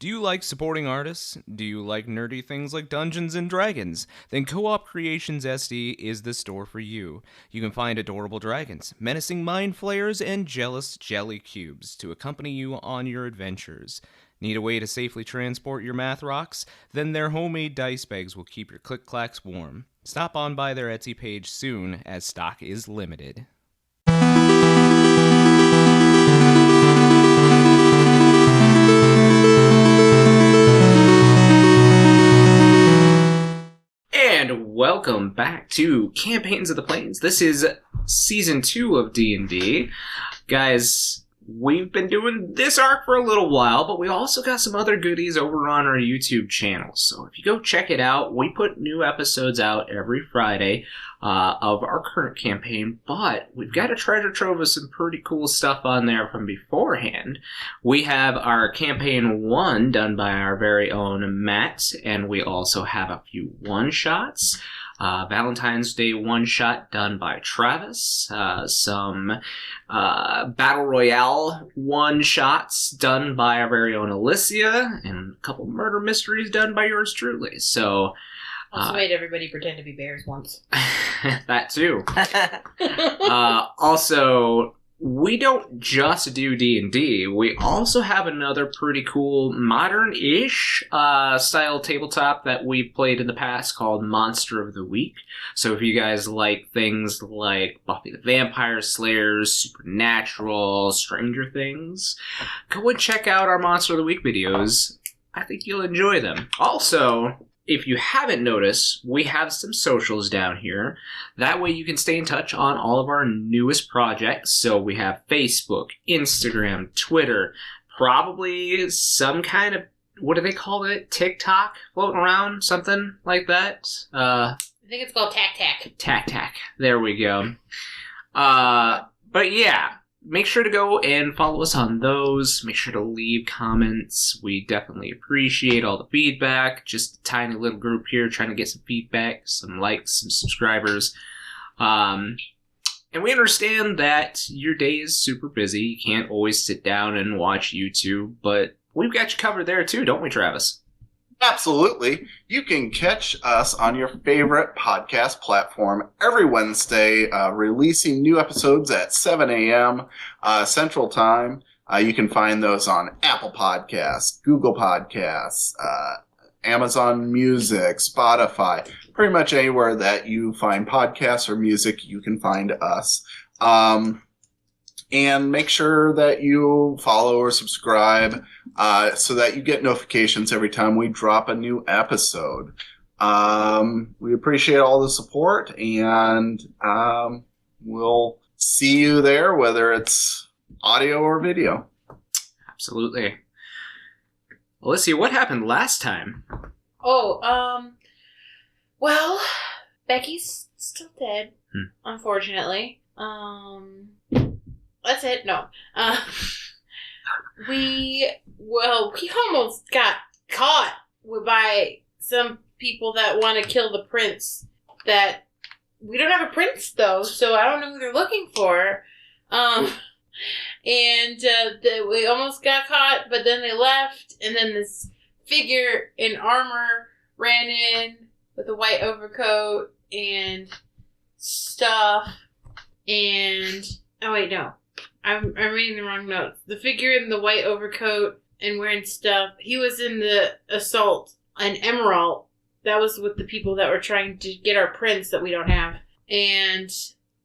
Do you like supporting artists? Do you like nerdy things like Dungeons and Dragons? Then Co-op Creations SD is the store for you. You can find adorable dragons, menacing mind flayers, and jealous jelly cubes to accompany you on your adventures. Need a way to safely transport your math rocks? Then their homemade dice bags will keep your click-clacks warm. Stop on by their Etsy page soon, as stock is limited. And welcome back to Campaigns of the Plains. This is Season 2 of D&D. Guys, we've been doing this arc for a little while, but we also got some other goodies over on our YouTube channel. So if you go check it out, we put new episodes out every Friday of our current campaign, but we've got a treasure trove of some pretty cool stuff on there from beforehand. We have our Campaign 1 done by our very own Matt, and we also have a few one-shots. Valentine's Day one-shot done by Travis, some Battle Royale one-shots done by our very own Alysia, and a couple murder mysteries done by yours truly. So, also made everybody pretend to be bears once. That too. Also, we don't just do D&D. We also have another pretty cool modern-ish style tabletop that we've played in the past called Monster of the Week. So if you guys like things like Buffy the Vampire Slayer, Supernatural, Stranger Things, go and check out our Monster of the Week videos. I think you'll enjoy them. Also, if you haven't noticed, we have some socials down here. That way you can stay in touch on all of our newest projects. So we have Facebook, Instagram, Twitter, probably some kind of, what do they call it? TikTok floating around, something like that. I think it's called Tac. Tac. There we go. But yeah. Make sure to go and follow us on those. Make sure to leave comments. We definitely appreciate all the feedback. Just a tiny little group here trying to get some feedback, some likes, some subscribers. And we understand that your day is super busy. You can't always sit down and watch YouTube, but we've got you covered there too, don't we, Travis? Absolutely. You can catch us on your favorite podcast platform every Wednesday, releasing new episodes at 7 a.m. Central Time. You can find those on Apple Podcasts, Google Podcasts, Amazon Music, Spotify, pretty much anywhere that you find podcasts or music, you can find us. And make sure that you follow or subscribe so that you get notifications every time we drop a new episode. We appreciate all the support, and we'll see you there, whether it's audio or video. Absolutely. Alysia, what happened last time? Well, Becky's still dead, unfortunately. That's it. No. We almost got caught by some people that want to kill the prince. That we don't have a prince though, so I don't know who they're looking for. We almost got caught, but then they left, and then this figure in armor ran in with a white overcoat and stuff. And oh wait, no. I'm reading the wrong notes. The figure in the white overcoat and wearing stuff, he was in the assault on Emerald. That was with the people that were trying to get our prince that we don't have. And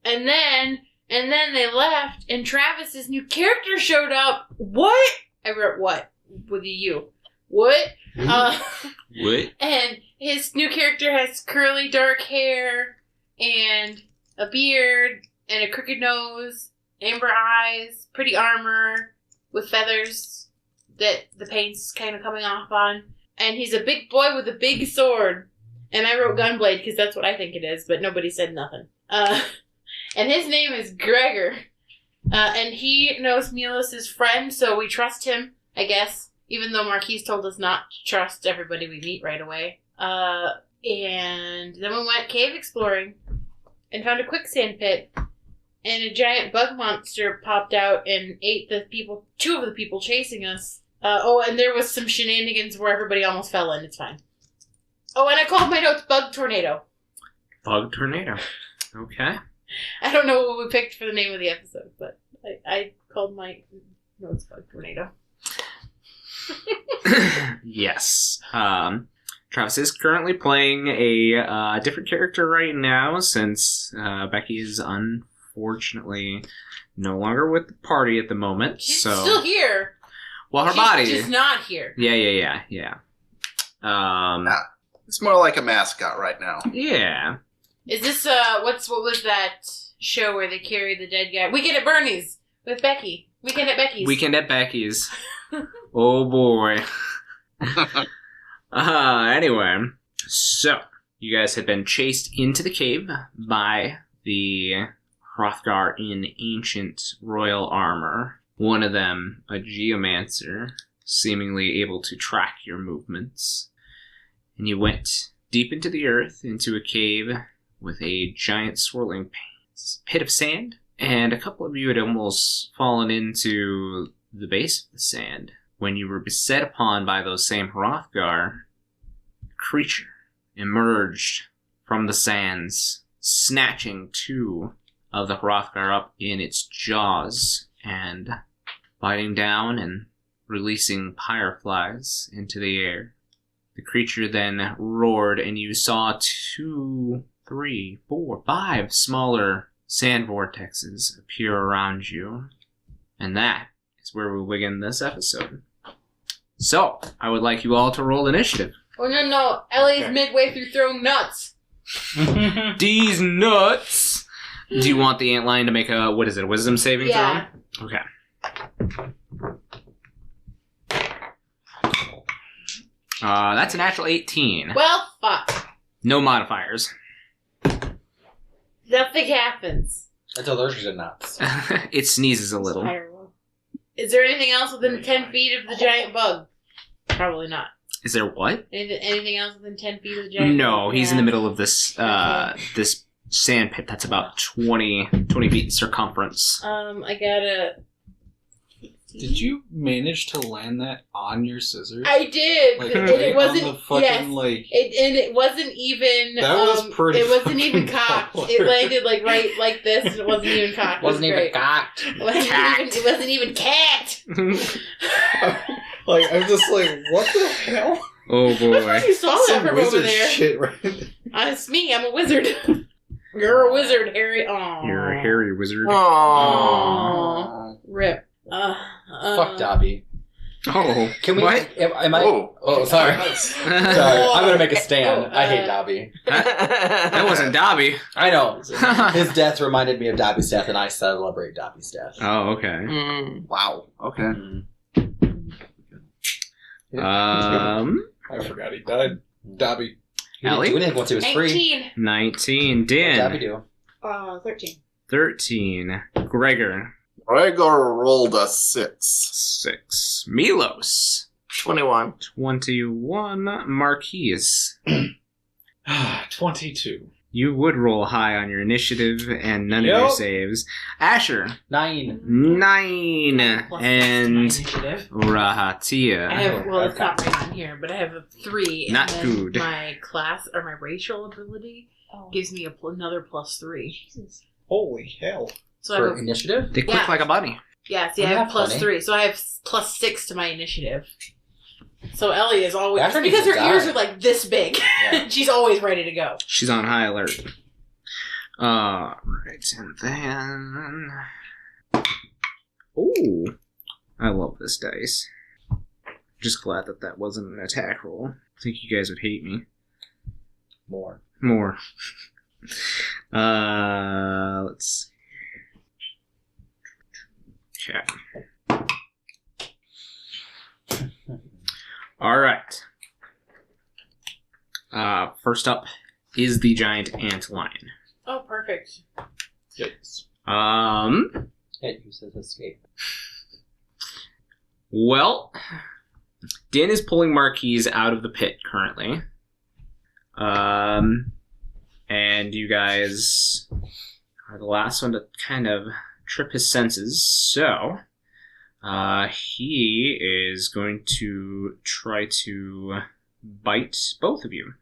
then they left, and Travis's new character showed up. What? I wrote what with a U. What? What? And his new character has curly dark hair and a beard and a crooked nose. Amber eyes, pretty armor with feathers that the paint's kind of coming off on. And he's a big boy with a big sword. And I wrote Gunblade because that's what I think it is, but nobody said nothing. And his name is Gregor. And he knows Milos' friend, so we trust him, I guess. Even though Marquies told us not to trust everybody we meet right away. And then we went cave exploring and found a quicksand pit. And a giant bug monster popped out and ate two of the people chasing us. And there was some shenanigans where everybody almost fell in. It's fine. Oh, and I called my notes Bug Tornado. Bug Tornado. Okay. I don't know what we picked for the name of the episode, but I called my notes Bug Tornado. Yes. Travis is currently playing a different character right now since Becky is unfortunately no longer with the party at the moment. She's so still here. Well, her body. She's just not here. Yeah. It's more like a mascot right now. Yeah. Is this what was that show where they carry the dead guy? Weekend at Bernie's with Becky. Weekend at Becky's. Weekend at Becky's. Oh boy. Anyway, so you guys had been chased into the cave by the Hrothgar in ancient royal armor. One of them, a geomancer, seemingly able to track your movements. And you went deep into the earth, into a cave with a giant swirling pit of sand. And a couple of you had almost fallen into the base of the sand when you were beset upon by those same Hrothgar. A creature emerged from the sands, snatching two of the Hrothgar up in its jaws and biting down and releasing fireflies into the air. The creature then roared, and you saw 2, 3, 4, 5 smaller sand vortexes appear around you. And that is where we'll begin this episode. So, I would like you all to roll initiative. Oh, no. Ellie's midway through throwing nuts. These nuts! Do you want the antlion to make a wisdom saving throw? Okay. That's a natural 18. Well, fuck. No modifiers. Nothing happens. It's allergic to nuts. It sneezes a little. Terrible. Is there anything else within 10 feet of the giant bug? Probably not. Is there what? Anything else within 10 feet of the giant bug? No, he's in the middle of this this sand pit that's about 20 feet in circumference. I got a... Did you manage to land that on your scissors? I did, Like, and right it wasn't. on the fucking, Yes, like... it wasn't even. That was pretty It wasn't even fucking cocked. baller. It landed like right like this, and it wasn't even cocked. Wasn't it was even great. cocked. It wasn't even cat. Like, I'm just like, what the hell? Oh boy. You saw that Some from over wizard there. shit right there. It's me. I'm a wizard. You're a wizard, Harry. Aww. You're a hairy wizard. Aww. Rip. Fuck Dobby. Oh. Can we? What? Am I? Oh. Oh, sorry. Sorry. I'm gonna make a stand. I hate Dobby. That wasn't Dobby. I know. His death reminded me of Dobby's death, and I celebrate Dobby's death. Oh, okay. Wow. Okay. I forgot he died. Dobby. He didn't Ellie? do anything once he was free. 19. 19. What did Dobby Din. do? 13. 13. Gregor. Gregor rolled a 6. 6. Milos. 21. 21. Marquies. 22. You would roll high on your initiative and none of your Yep. saves. Asher. 9. 9. Plus And initiative. Rahatia. I have, well, it's not right on here, but I have a 3. And Not then good. My class, or my racial ability, gives me another +3. Jesus. Holy hell. So I For have, initiative? They click Yeah. like a bunny. yeah, see, I Isn't have that funny? +3, so I have +6 to my initiative. So Ellie is always, After because needs her to ears die. are like this big, Yeah. she's always ready to go. She's on high alert. Alright, and then... Ooh. I love this dice. Just glad that that wasn't an attack roll. I think you guys would hate me. More. More. Let's see. Okay. Alright. First up is the giant ant lion. Oh, perfect. Yikes. It uses escape. Well, Din is pulling Marquies out of the pit currently. And you guys are the last one to kind of trip his senses. So, He is going to try to bite both of you.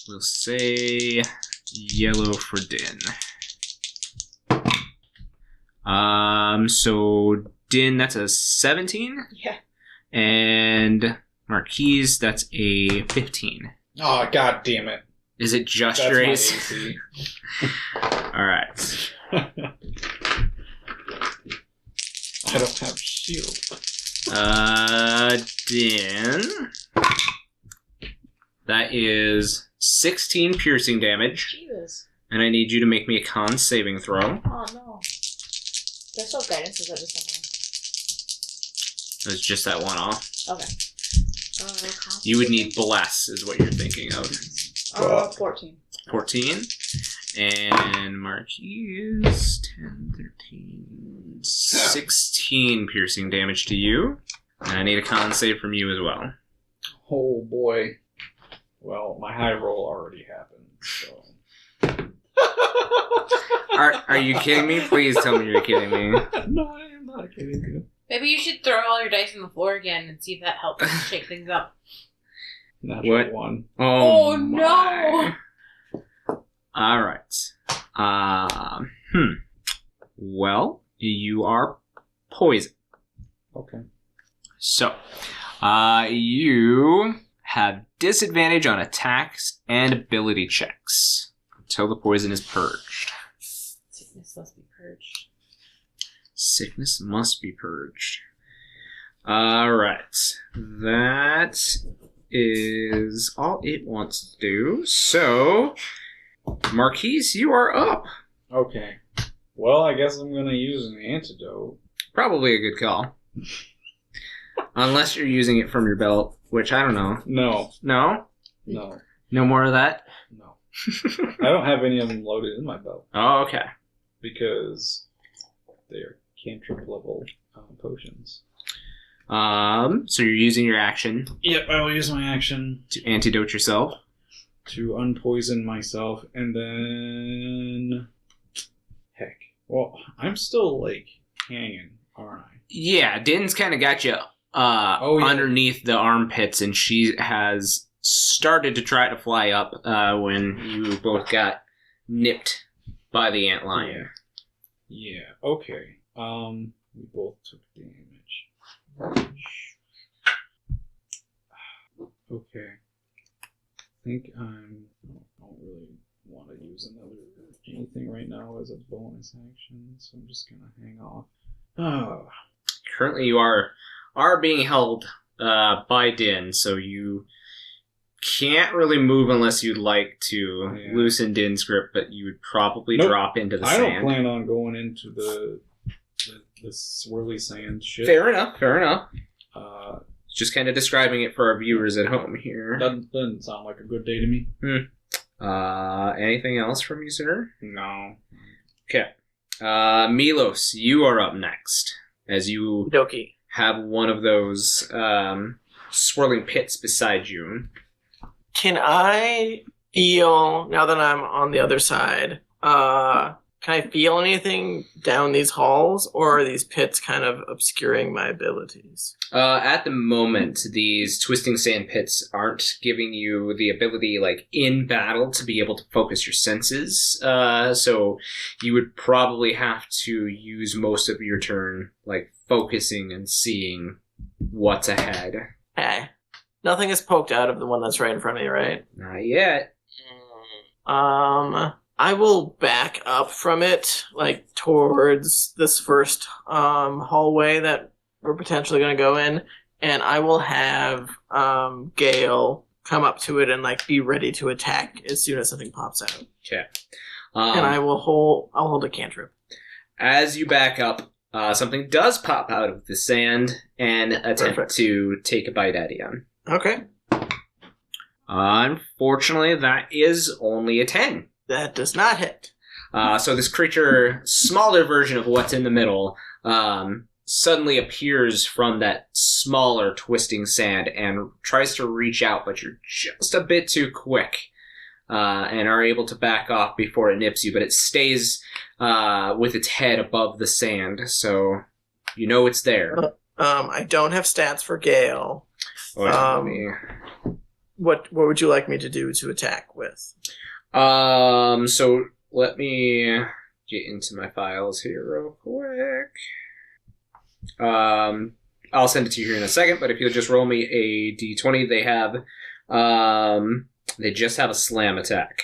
We'll say yellow for Din. So Din, that's a 17. Yeah. And Marquies, that's a 15. Oh, god damn it. Is it just That's your my AC? AC. Alright. I don't have shield. Din. That is 16 piercing damage. Jesus. And I need you to make me a con saving throw. Oh no. Special guidance is that just something? It's just that one off. Okay. You would need bless, is what you're thinking of. 14. 14. And Marquies, 10, 13, 16 piercing damage to you. And I need a con save from you as well. Oh boy. Well, my high roll already happened, so. Are you kidding me? Please tell me you're kidding me. No, I am not kidding you. Maybe you should throw all your dice on the floor again and see if that helps shake things up. Natural What? 1. Oh, no! Alright. Well, you are poisoned. Okay. So, you have disadvantage on attacks and ability checks until the poison is purged. Sickness must be purged. Sickness must be purged. Alright. That is all it wants to do. So, Marquies, you are up. Okay. Well, I guess I'm gonna use an antidote. Probably a good call. Unless you're using it from your belt, which I don't know. No. No? No. No more of that? No. I don't have any of them loaded in my belt. Oh, okay. Because they're cantrip level potions. So you're using your action Yep, I will use my action to antidote yourself. to unpoison myself, and then... Heck. Well, I'm still, like, hanging, aren't I? Yeah, Din's kind of got you Yeah. underneath the armpits, and she has started to try to fly up when you both got nipped by the antlion. Yeah, okay. We both took damage. Okay. I think I don't really want to use anything right now as a bonus action, so I'm just gonna hang off. Oh. Currently, you are being held by Din, so you can't really move unless you'd like to loosen Din's grip, but you would probably drop into the I sand. don't plan on going into the swirly sand shit. Fair enough. Just kind of describing it for our viewers at home here. Doesn't sound like a good day to me. Anything else from you, sir? No. Okay. Milos, you are up next, as you Doki. have one of those swirling pits beside you. Can I feel, now that I'm on the other side, can I feel anything down these halls, or are these pits kind of obscuring my abilities? At the moment, these twisting sand pits aren't giving you the ability, like, in battle to be able to focus your senses. So you would probably have to use most of your turn, like, focusing and seeing what's ahead. Hey, nothing is poked out of the one that's right in front of me, right? Not yet. I will back up from it, like, towards this first hallway that we're potentially going to go in, and I will have Gale come up to it and, like, be ready to attack as soon as something pops out. Okay. And I'll hold a cantrip. As you back up, something does pop out of the sand and attempt to take a bite at you. Okay. Unfortunately, that is only a 10. That does not hit. So this creature, smaller version of what's in the middle, suddenly appears from that smaller twisting sand and tries to reach out, but you're just a bit too quick. and are able to back off before it nips you, but it stays with its head above the sand, so you know it's there. I don't have stats for Gale. Oh, What would you like me to do to attack with? So let me get into my files here real quick. I'll send it to you here in a second, but if you'll just roll me a d20, they just have a slam attack.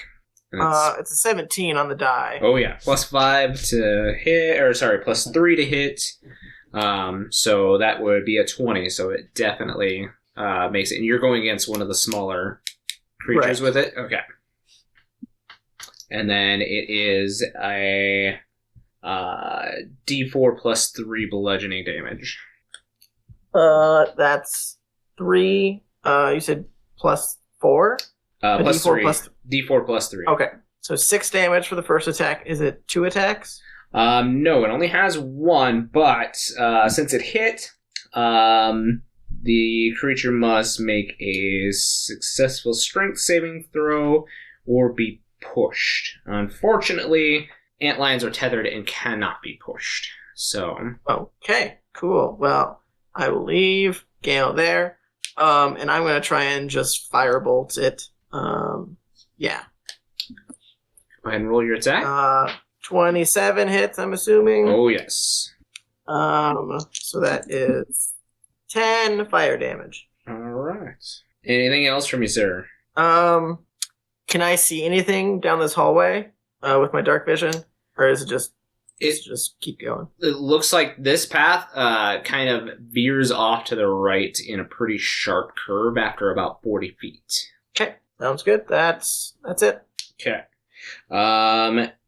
It's a 17 on the die. Oh yeah, +5 to hit, +3 to hit. So that would be a 20, so it definitely makes it. And you're going against one of the smaller creatures with it? Okay. And then it is a D4 +3 bludgeoning damage. That's 3. You said +4? +3. D4 +3. Okay. So 6 damage for the first attack. Is it 2 attacks? No, it only has 1, but since it hit, the creature must make a successful strength saving throw or be pushed. Unfortunately, antlions are tethered and cannot be pushed. So. Okay, cool. Well, I will leave Gale there, and I'm going to try and just firebolt it. Yeah. Go ahead and roll your attack. 27 hits, I'm assuming. Oh, yes. So that is 10 fire damage. All right. Anything else from you, sir? Can I see anything down this hallway with my dark vision? Or is it just keep going? It looks like this path kind of veers off to the right in a pretty sharp curve after about 40 feet. Okay, sounds good. That's it. Okay.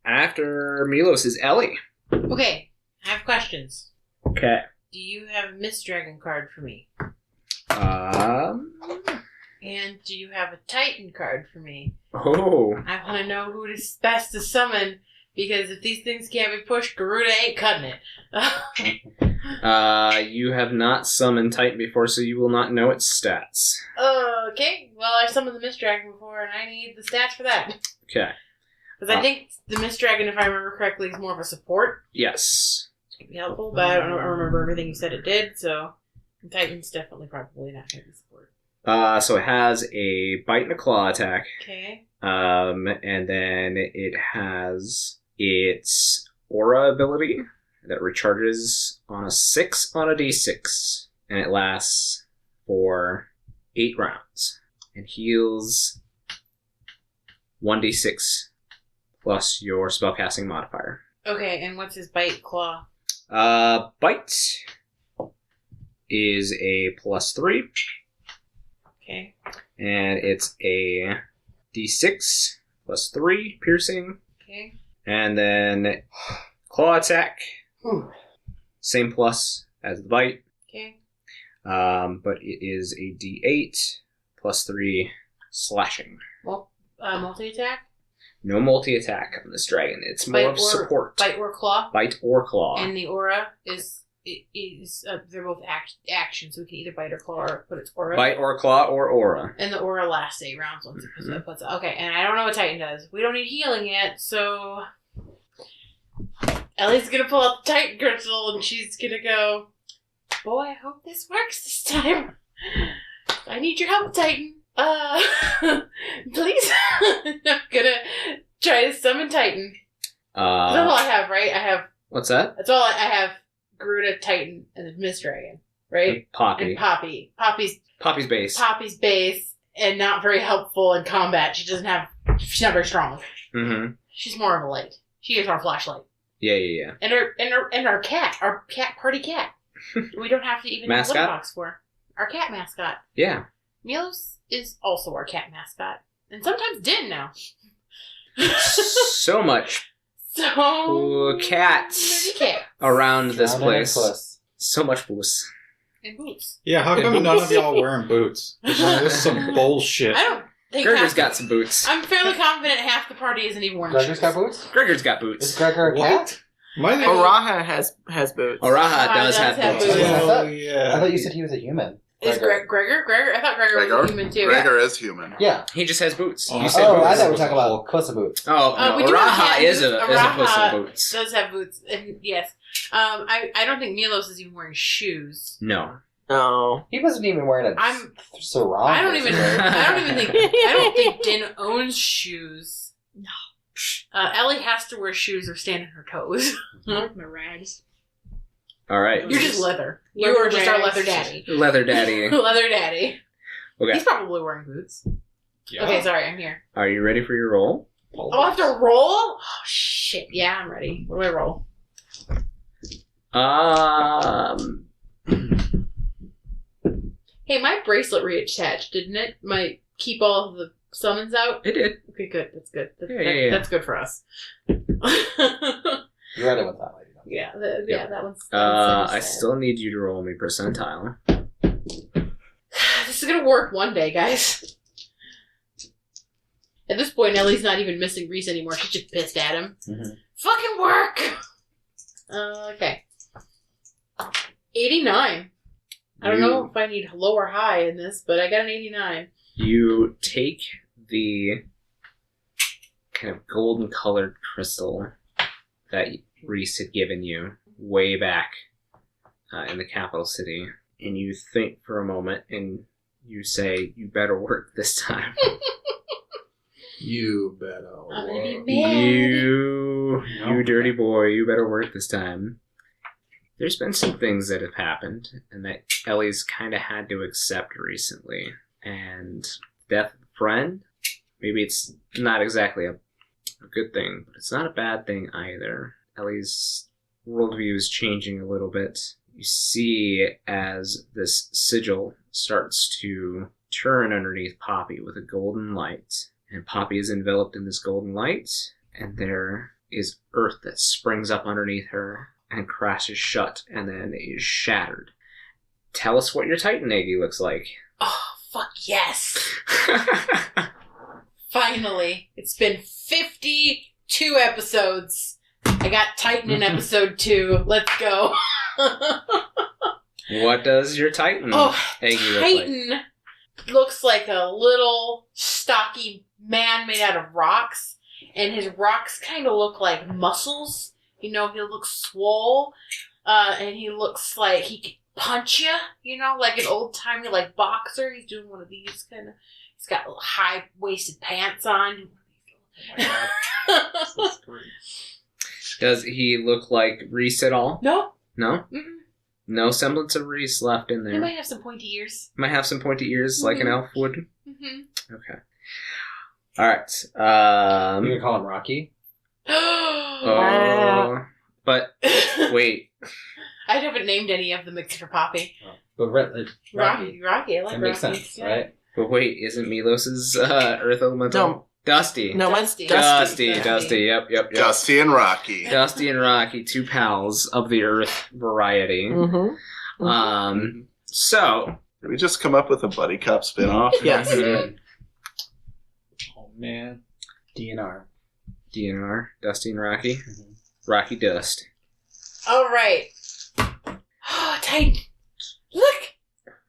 After Milos is Ellie. Okay, I have questions. Okay. Do you have a Mist Dragon card for me? And do you have a Titan card for me? Oh. I want to know who is best to summon, because if these things can't be pushed, Garuda ain't cutting it. You have not summoned Titan before, so you will not know its stats. Okay, well, I summoned the Mist Dragon before, and I need the stats for that. Okay. Because I think the Mist Dragon, if I remember correctly, is more of a support. Yes. It's going to be helpful, but I don't remember everything you said it did, so Titan's definitely probably not going to be support. So it has a bite and a claw attack. Okay. And then it has its aura ability that recharges on a 6 on a d6. And it lasts for 8 rounds. And heals 1d6 plus your spellcasting modifier. Okay, and what's his bite claw? Bite is a +3. Okay. And it's a d6 +3 piercing. Okay. And then claw attack. Same plus as the bite. Okay. But it is a d8 +3 slashing. Well, multi-attack? No multi-attack on this dragon. It's more of support. Bite or claw? Bite or claw. And the aura is they're both action, so we can either bite or claw or put its aura. Bite or claw or aura. And the aura lasts 8 rounds once it puts it. Okay, and I don't know what Titan does. We don't need healing yet, so Ellie's gonna pull out the Titan crystal and she's gonna go, boy, I hope this works this time. I need your help, Titan. Please. I'm gonna try to summon Titan. That's all I have, right? I have. What's that? That's all I have. Garuda, Titan, and the Mist Dragon, right? And Poppy. And Poppy. Poppy's base. Poppy's base, and not very helpful in combat. She's not very strong. Mm-hmm. She's more of a light. She is our flashlight. Yeah. And our cat, party cat. We don't have to even have a litter box for our cat mascot. Yeah. Milos is also our cat mascot, and sometimes Din now. So much. Cats around this place. So much booze. And boots. Yeah, how come none of y'all wearing boots? This is some bullshit. I don't think Gregor's got some boots. I'm fairly confident half the party isn't even wearing Gregor's shoes. got boots? Gregor's got boots. Is Gregor a cat? Oraha has boots. Oraha does have boots. boots. Oh, I yeah. thought you said he was a human. Is Gregor? I thought Gregor was a human too. Gregor is human. Yeah. He just has boots. Oh, You said I boots. thought we were talking about Puss in Boots. Oh, we no, do have Araha cat is boots. a Puss in Araha Boots. does have boots, and yes. I don't think Milos is even wearing shoes. No. No. He wasn't even wearing a sarong. I don't even think Din owns shoes. No. Ellie has to wear shoes or stand on her toes. I like my rags. All right. You're just leather. You Leather are just our rags. leather daddy. Leather daddy. Leather daddy. Okay. He's probably wearing boots. Yeah. Okay, sorry, I'm here. Are you ready for your roll? Oh, I have to roll? Oh, shit. Yeah, I'm ready. What do I roll? Hey, my bracelet reattached, didn't it? Might keep all of the summons out? It did. Okay, good. That's good. Yeah. That's good for us. You're ready with that lady. Yeah, that one's I still need you to roll me percentile. This is gonna work one day, guys. At this point, Ellie's not even missing Reese anymore. She's just pissed at him. Mm-hmm. Fucking work! Okay. 89. I don't know if I need low or high in this, but I got an 89. You take the kind of golden colored crystal that Reese had given you way back in the capital city, and you think for a moment, and you say, "You better work this time." You better. I'm gonna be work. mad. You dirty boy, you better work this time. There's been some things that have happened, and that Ellie's kind of had to accept recently. And death of a friend, maybe it's not exactly a good thing, but it's not a bad thing either. Ellie's worldview is changing a little bit. You see as this sigil starts to turn underneath Poppy with a golden light. And Poppy is enveloped in this golden light, and there is earth that springs up underneath her and crashes shut and then is shattered. Tell us what your Titan Aggie looks like. Oh, fuck yes. Finally. It's been 52 episodes. I got Titan in episode 2. Let's go. What does your Titan Aggie look like? Titan looks like a little stocky man made out of rocks, and his rocks kind of look like muscles. You know, he looks swole, and he looks like he could punch you, you know, like an old-timey, like, boxer. He's doing one of these kind of, he's got high-waisted pants on. Oh my God. This is great. Does he look like Reese at all? No. No? Mm-mm. No semblance of Reese left in He there. might have some pointy ears. Might have some pointy ears like an elf would. Mm-hmm. Okay. Alright. You can call him Rocky. But, wait. I haven't named any of them except for Poppy. But Rocky. I like That makes Rocky. sense, Yeah. right? But wait, isn't Milos's Earth Elemental? No. Dusty. No, mine's Dusty. Dusty. Yep. Dusty and Rocky. Dusty and Rocky, two pals of the Earth variety. Mm-hmm. So. Did we just come up with a buddy cop spinoff? Yes. Oh man. DNR. DNR, Dusty and Rocky. Rocky Dust. All right. Oh, Titan. Look.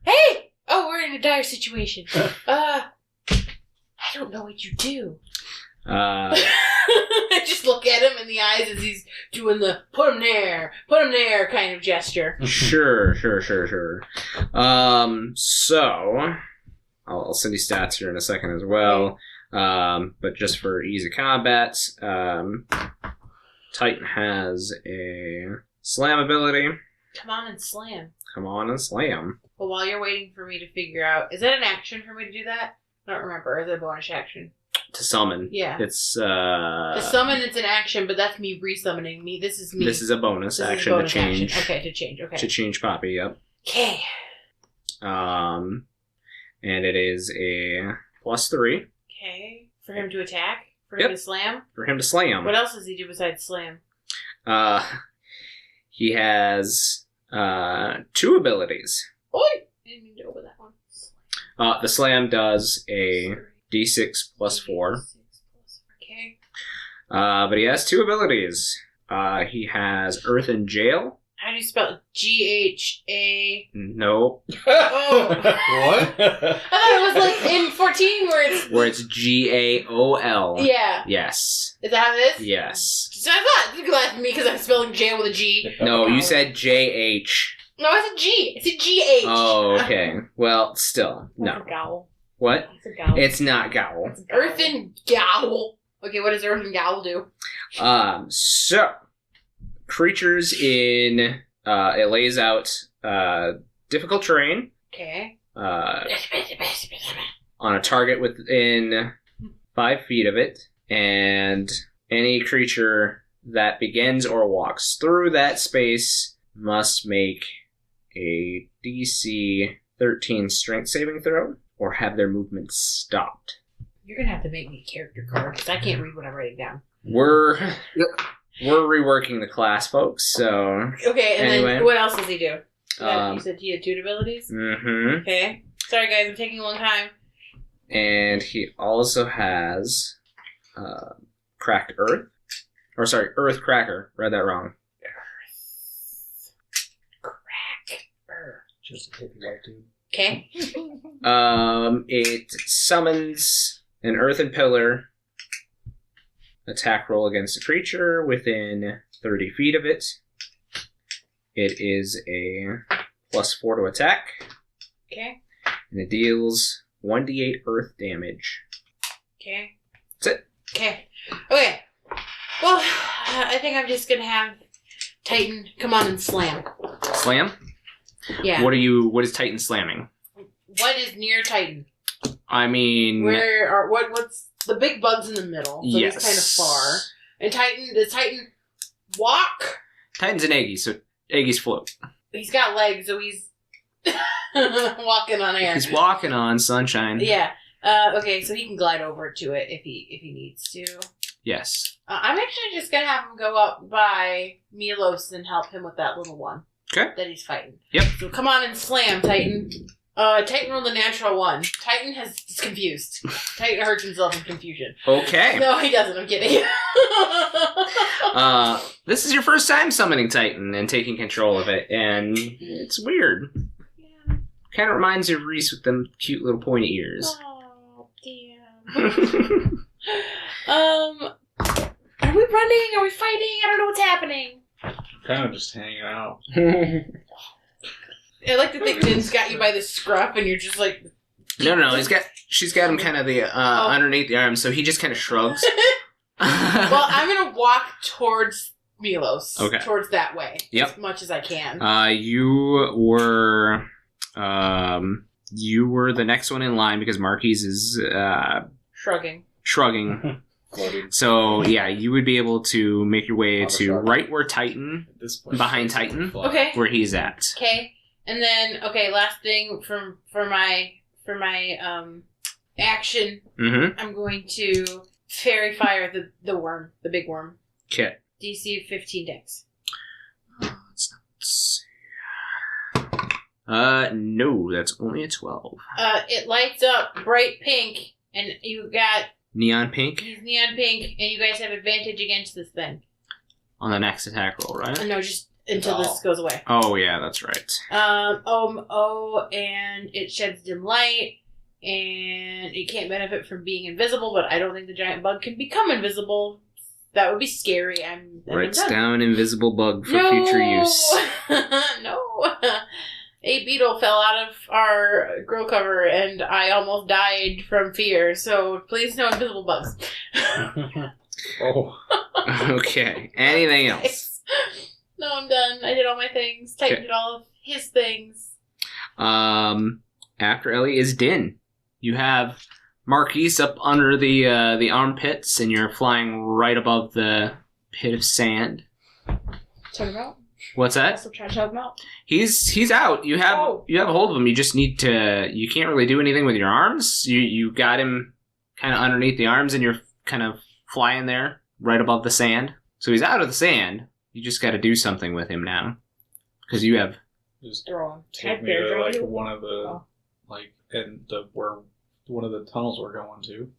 Hey. Oh, we're in a dire situation. I don't know what you do. I just look at him in the eyes as he's doing the put him there kind of gesture. Sure. So, I'll send you stats here in a second as well. But just for ease of combat, Titan has a slam ability. Come on and slam. Come on and slam. Well, while you're waiting for me to figure out, is that an action for me to do that? I don't remember. Is it a bonus action? To summon. Yeah. It's, To summon, it's an action, but that's me resummoning me. This is me. This is a bonus This is a action bonus to change. action. Okay, to change. Okay. To change Poppy, yep. Okay. And it is a +3 Okay. For him to attack? For him to slam? for him to slam. What else does he do besides slam? He has 2 abilities. Oi! I didn't mean to open that one. The slam does a d6 +4. Okay. But he has 2 abilities. He has Earth in Jail. How do you spell it? GHA? Nope. Oh, What? I thought it was like in 14 Where it's GAOL. Yeah. Yes. Is that how it is? Yes. So I thought you could laugh at me because I'm spelling jail with a G. No, you said JH. No, I said G. I said GH. Oh, okay. Well, still. No. That's a gowl. What? It's a gowl. It's not Gowl. It's Earthen Gowl. Okay, what does Earthen Gowl do? So, creatures in, it lays out, difficult terrain, Okay. on a target within 5 feet of it, and any creature that begins or walks through that space must make a DC 13 strength saving throw, or have their movement stopped. You're gonna have to make me a character card because I can't read what I'm writing down. We're reworking the class, folks, so... Okay, and Anyway. then what else does he do? Um, You said he had 2 abilities? Mm-hmm. Okay. Sorry guys, I'm taking a long time. And he also has Cracked Earth. Or sorry, Earth Cracker. Read that wrong. Crack. Just a hippie white dude. Okay. It summons an earthen pillar. Attack roll against a creature within 30 feet of it. It is a +4 to attack. Okay. And it deals 1d8 earth damage. Okay. That's it. Okay. Okay. Well, I think I'm just gonna have Titan come on and slam. Slam? Yeah. What is Titan slamming? What is near Titan? I mean... What's the big bug's in the middle? So yes. he's kind of far. And does Titan walk? Titan's an Aggie, so Aggies float. He's got legs, so he's walking on air. He's walking on sunshine. Yeah. Okay, so he can glide over to it if he needs to. Yes. I'm actually just gonna have him go up by Milos and help him with that little one. Okay. That he's fighting. Yep. So come on and slam, Titan. Titan rolled a natural 1. Titan is confused. Titan hurts himself in confusion. Okay. No, he doesn't. I'm kidding. This is your first time summoning Titan and taking control of it, and it's weird. Yeah. Kind of reminds you of Reese with them cute little pointy ears. Oh, damn. Are we running? Are we fighting? I don't know what's happening. Kind of just hanging out. I like to think Din's got you by the scruff and you're just like... No, she's got him kind of underneath the arm, so he just kind of shrugs. Well, I'm going to walk towards Milos. Okay. Towards that way. Yep. As much as I can. You were the next one in line because Marquies is Shrugging. shrugging. Floating. So yeah, you would be able to make your way I'll to shrug. right where Titan, At this point, behind it's Titan? fly. Okay. where he's at. Okay. And then, last thing for my action, Mm-hmm. I'm going to fairy fire the worm, the big worm. Okay. DC 15 dex. Let's see. No, that's only a 12. It lights up bright pink, and you got Neon pink he's neon pink, and you guys have advantage against this thing. on the next attack roll, right? No, just until this goes away. Oh yeah, that's right. And it sheds dim light, and it can't benefit from being invisible, but I don't think the giant bug can become invisible. That would be scary. I'm Writes done. down invisible bug for future use. No. A beetle fell out of our grow cover, and I almost died from fear, so please no invisible bugs. Oh. Okay. Anything else? No, I'm done. I did all my things. Titan did all of his things. After Ellie is Din. You have Marquies up under the armpits, and you're flying right above the pit of sand. Turn him out. What's that? Also try to help him out. He's out. You have a hold of him. You just need to. You can't really do anything with your arms. You got him kind of underneath the arms, and you're kind of flying there right above the sand. So he's out of the sand. You just got to do something with him now, because you have. Just Throw him. take me to like one of the where one of the tunnels we're going to.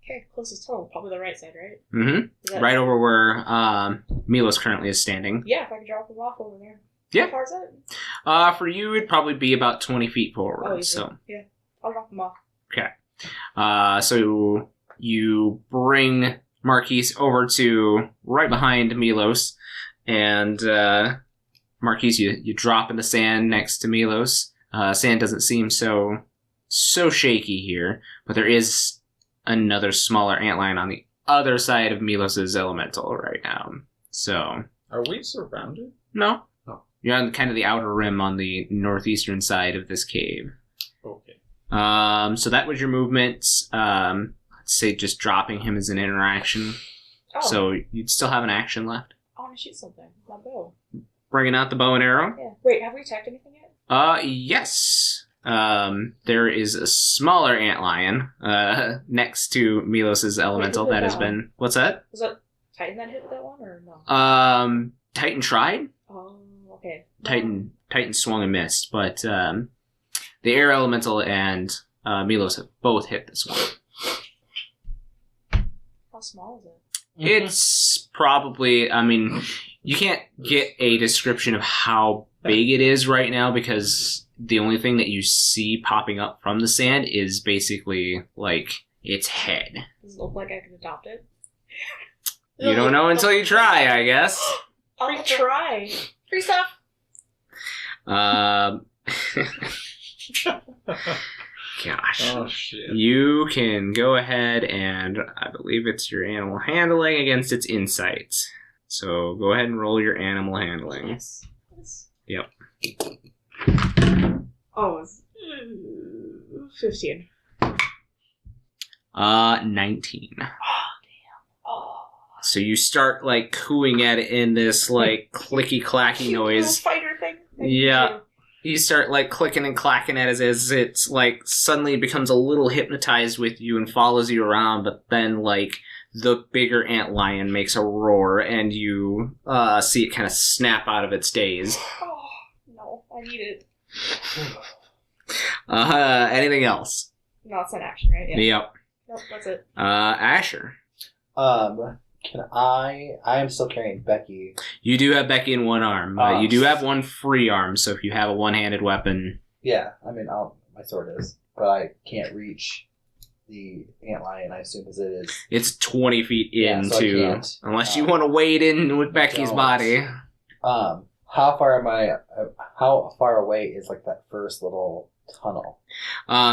Okay, closest tunnel. Probably the right side, right? Mm-hmm. Right over where Milos currently is standing. Yeah, if I could drop him off over there. Yeah. How far is that? For you, it'd probably be about 20 feet forward. Oh, easy. So, Yeah. I'll drop them off. so you bring Marquies over to right behind Milos, and Marquies, you drop in the sand next to Milos. Sand doesn't seem so shaky here, but there is another smaller antlion on the other side of Milos's elemental right now. So, Are we surrounded? no. Oh. You're on kind of the outer rim on the northeastern side of this cave. Okay. So that was your movement. Let's say just dropping him as an interaction. Oh, So you'd still have an action left. I want to shoot something. My bow. Bringing out the bow and arrow. Yeah. Wait, have we attacked anything yet? Yes. There is a smaller antlion next to Milos's elemental who that did has that been. What's that? Was that Titan that hit that one or no? Titan tried. Oh, okay. Titan swung and missed, but the air elemental and Milos have both hit this one. How small is it? It's probably, I mean, you can't get a description of how big it is right now because the only thing that you see popping up from the sand is basically, like, its head. Does it look like I can adopt it? You don't know until you try, I guess. I'll try. Free stuff. Gosh. Oh shit. You can go ahead and I believe it's your animal handling against its insight. So go ahead and roll your animal handling. Yes. Yep. Oh, it's 15. 19. Oh. So you start like cooing at it in this like clicky clacky Cute little noise. fighter thing. Yeah. You start like clicking and clacking at it as it's like suddenly becomes a little hypnotized with you and follows you around, but then like the bigger antlion makes a roar and you see it kind of snap out of its daze. Oh, no. I need it. Anything else? No, it's an action, right? Yeah. Yep. Nope, that's it. Asher. Can I am still carrying Becky. You do have Becky in one arm. You do have one free arm, so if you have a one-handed weapon... Yeah, I mean, my sword is, but I can't reach the antlion, I assume, as it is. It's 20 feet Yeah, so I into... can't. Unless you want to wade in with Becky's don't. body. How far am I? How far away is like that first little tunnel?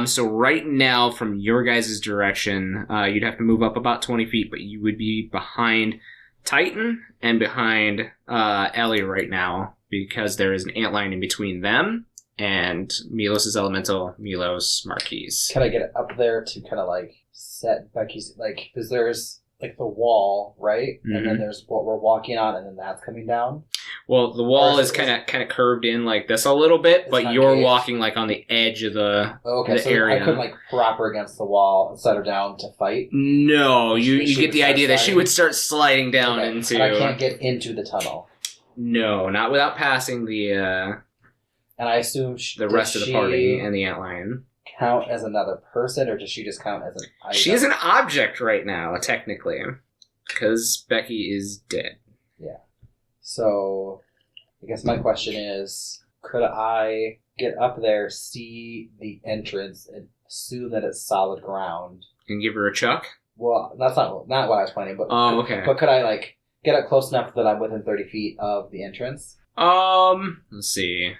So right now, from your guys' direction, you'd have to move up about 20 feet, but you would be behind Titan and behind Ellie right now, because there is an antlion in between them and Milos' elemental, Milos Marquies. Can I get up there to kind of like set Becky's, like, because there's like the wall, right? Mhm. And then there's what we're walking on, and then that's coming down. Well, the wall Or is kind of curved in like this a little bit, It's but not you're caved. walking like on the edge of the Okay, the so area. I couldn't like prop her against the wall and set her down to fight. No, you She get would the start idea that she sliding? would start sliding down Okay, into... and I can't get into the tunnel. No, not without passing the And I assume rest of the party and the antlion. count as another person, or does she just count as an item? She is an object right now, technically, because Becky is dead. So, I guess my question is, could I get up there, see the entrance, and assume that it's solid ground? And give her a chuck. Well, that's not what I was planning, but Oh, okay. But could I like get up close enough that I'm within 30 feet of the entrance? Let's see.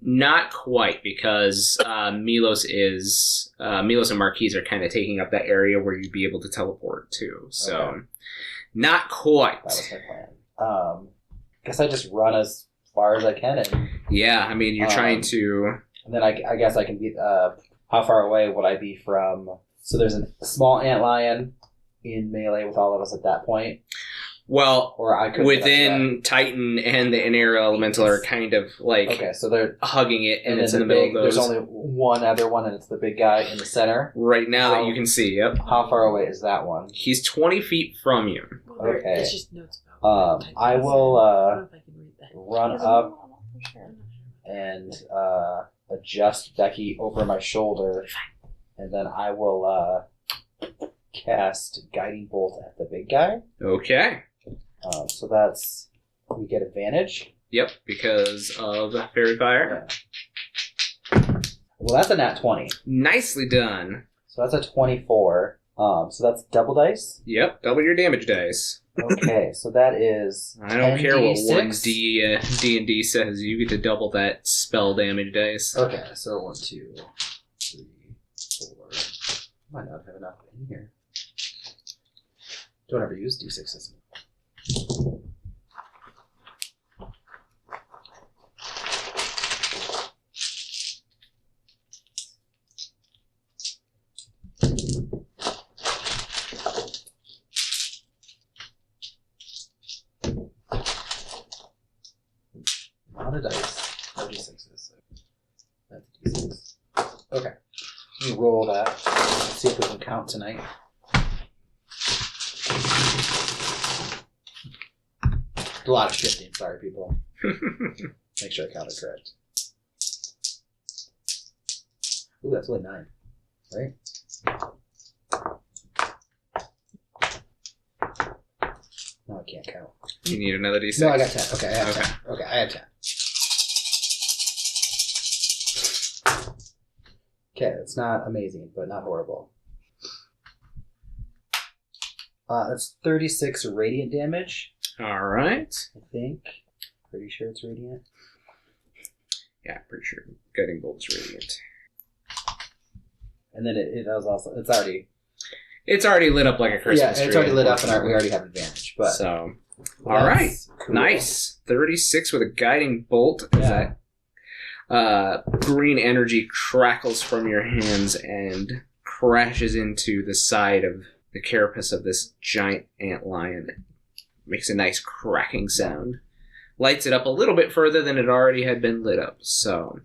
Not quite, because Milos and Marquies are kind of taking up that area where you'd be able to teleport to. So, Okay. not quite. That was my plan. Guess I just run as far as I can, and Yeah, I mean, you're trying to... then I guess I can be. How far away would I be from? So there's a small antlion in melee with all of us at that point, Well, or I could within Titan and the Inner Elemental are kind of like Okay, so they're hugging it, and it's in then the middle of those. There's only one other one, and it's the big guy in the center. Right now that you can see, yep. How far away is that one? He's 20 feet from you. Well, there- Okay. There's just notes about I will I don't know if I can read that. run up and adjust Becky over my shoulder, and then I will cast Guiding Bolt at the big guy. Okay. So that's, we get advantage. Yep, because of Fairy Fire. Yeah. Well, that's a nat 20. Nicely done. So that's a 24. So that's double dice? Yep, double your damage dice. Okay, so that is I don't care what 10d6. 1D&D says. You get to double that spell damage dice. Okay, so 1, 2, 3, 4. Might not have enough in here. Don't ever use D6s. Not a dice. No D6s. So that's D6. Okay. Let me roll that. See if we can count tonight. A lot of shifting, sorry people. Make sure I counted correct. Ooh, that's only 9. Right? No, I can't count. You need another D6? No, I got 10. Okay, I have 10. Okay, I have 10. Okay, it's not amazing, but not horrible. That's 36 radiant damage, Alright. I think. Pretty sure it's radiant. Yeah, pretty sure. Guiding Bolt's radiant. And then it was also, it's already lit up like a Christmas tree. it's already lit up and we already have advantage. But So, alright. cool. Nice. 36 with a Guiding Bolt. As Yeah. that green energy crackles from your hands and crashes into the side of the carapace of this giant ant lion. Makes a nice cracking sound. Lights it up a little bit further than it already had been lit up. So,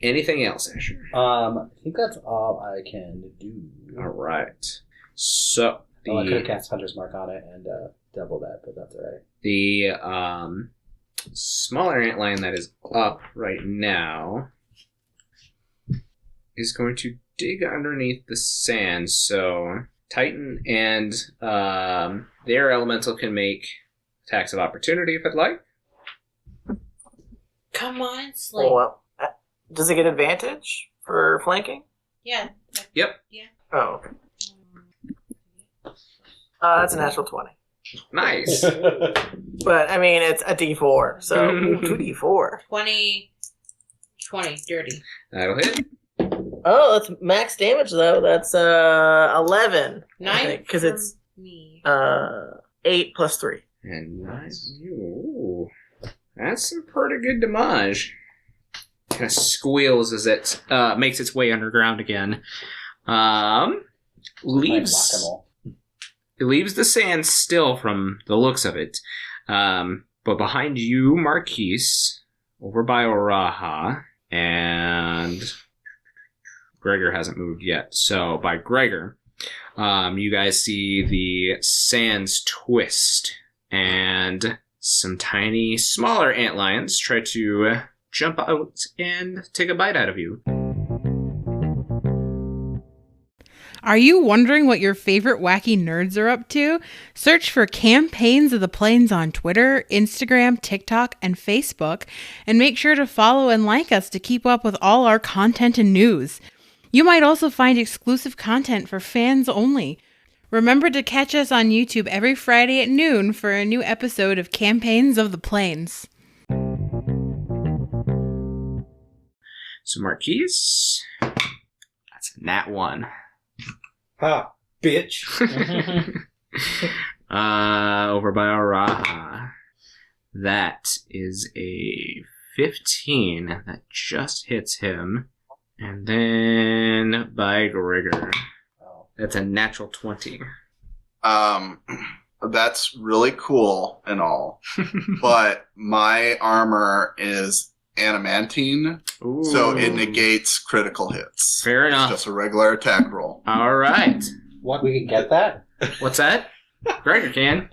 anything else, Asher? I think that's all I can do. Alright. So, I could have cast Hunter's Mark on it and double that, but that's alright. the smaller antlion that is up right now is going to dig underneath the sand. So Titan and their elemental can make attacks of opportunity if I'd like. Come on, Slate. Oh, well, does it get advantage for flanking? Yeah. Yep. Oh, okay. That's a natural 20. Nice. But, I mean, it's a D4, so 2D4. 20, dirty. That'll hit. Oh, that's max damage, though. That's 11. 9 because it's me. 8 plus 3. And nice. Ooh, that's some pretty good damage. Kind of squeals as it makes its way underground again. Leaves. Whack-a-mole. It leaves the sand still from the looks of it. But behind you, Marquies, over by Oraha, and Gregor hasn't moved yet. So by Gregor, you guys see the sands twist, and some tiny, smaller antlions try to jump out and take a bite out of you. Are you wondering what your favorite wacky nerds are up to? Search for Campaigns of the Plains on Twitter, Instagram, TikTok, and Facebook, and make sure to follow and like us to keep up with all our content and news. You might also find exclusive content for fans only. Remember to catch us on YouTube every Friday at noon for a new episode of Campaigns of the Plains. So Marquies, that's a nat 1. Ha, bitch. Over by Araha. That is a 15 that just hits him. And then by Gregor. That's a natural 20. That's really cool and all, but my armor is adamantine, Ooh. so it negates critical hits. Fair It's enough. just a regular attack roll. All right. What, we can get that? What's that? Gregor can.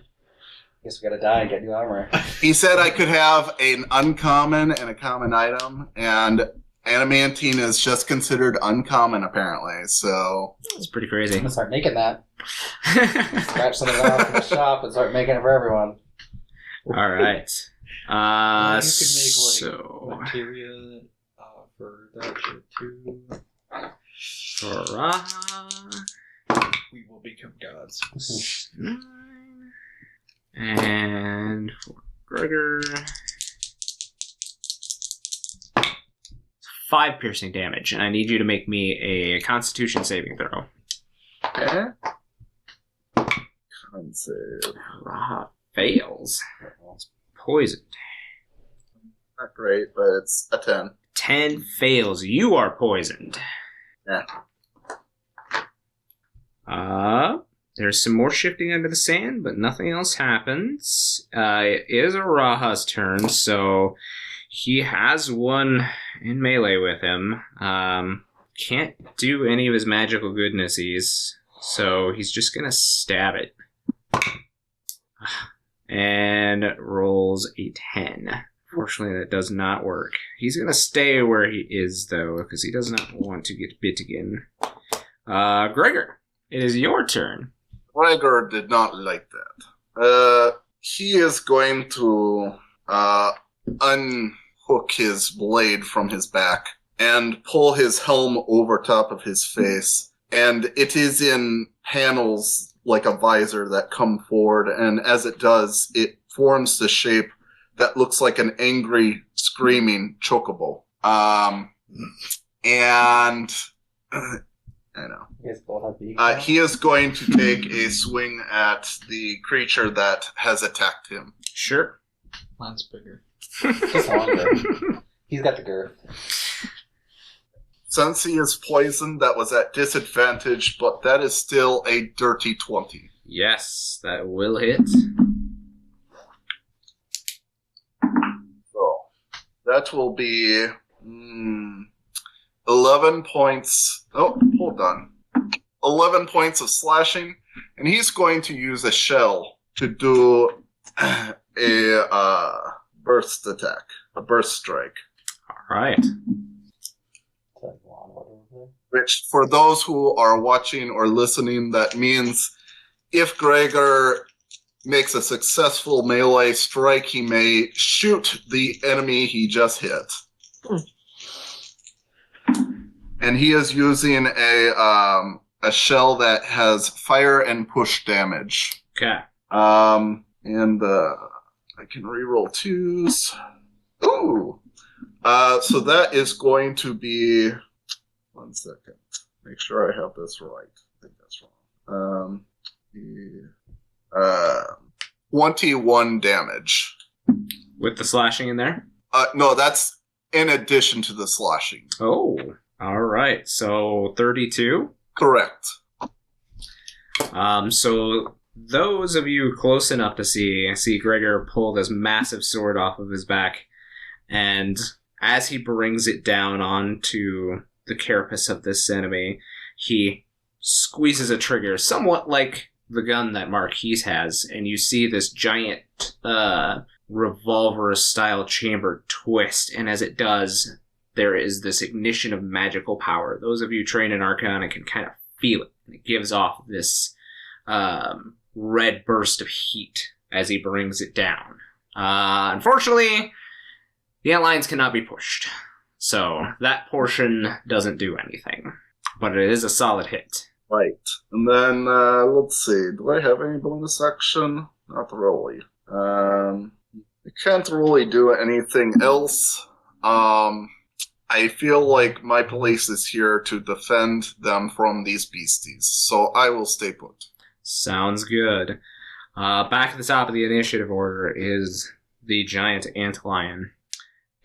Guess we gotta die and get new armor. He said I could have an uncommon and a common item, and adamantine is just considered uncommon apparently, so... It's pretty I'm crazy. gonna start making that. Scratch some of that off in the shop and start making it for everyone. All right. You could make materia for that shit too. We will become gods. 9. And for Gregor, 5 piercing damage, and I need you to make me a Constitution saving throw. Okay. Con save. Raha fails. Poisoned. Not great, but it's a 10. 10 fails. You are poisoned. Yeah. There's some more shifting under the sand, but nothing else happens. It is Raha's turn, so he has one in melee with him. Can't do any of his magical goodnesses, so he's just gonna stab it. And rolls a 10. Fortunately, that does not work. He's gonna stay where he is, though, because he does not want to get bit again. Gregor, it is your turn. Gregor did not like that. He is going to unhook his blade from his back and pull his helm over top of his face. And it is in panels like a visor that come forward, and as it does, it forms the shape that looks like an angry, screaming chocobo. I know. You guys both have beaks. He is going to take a swing at the creature that has attacked him. Sure. Mine's bigger. Just longer. He's got the girth. Since he is poisoned, that was at disadvantage, but that is still a dirty 20. Yes, that will hit. So, that will be 11 points. Oh, hold on. 11 points of slashing, and he's going to use a shell to do a burst attack, a burst strike. All right. Which, for those who are watching or listening, that means if Gregor makes a successful melee strike, he may shoot the enemy he just hit. And he is using a shell that has fire and push damage. Okay. And I can reroll 2s. Ooh! So that is going to be... 1 second. Make sure I have this right. I think that's wrong. 21 damage. With the slashing in there? No, that's in addition to the slashing. Oh, all right. So 32? Correct. So those of you close enough to see Gregor pull this massive sword off of his back, and as he brings it down onto the carapace of this enemy, he squeezes a trigger, somewhat like the gun that Marquies has, and you see this giant revolver-style chamber twist, and as it does, there is this ignition of magical power. Those of you trained in Arcana can kind of feel it, and it gives off this red burst of heat as he brings it down. Unfortunately, the outlines cannot be pushed. So that portion doesn't do anything, but it is a solid hit. Right. And then, let's see. Do I have any bonus action? Not really. I can't really do anything else. I feel like my place is here to defend them from these beasties, so I will stay put. Sounds good. Back at the top of the initiative order is the giant antlion.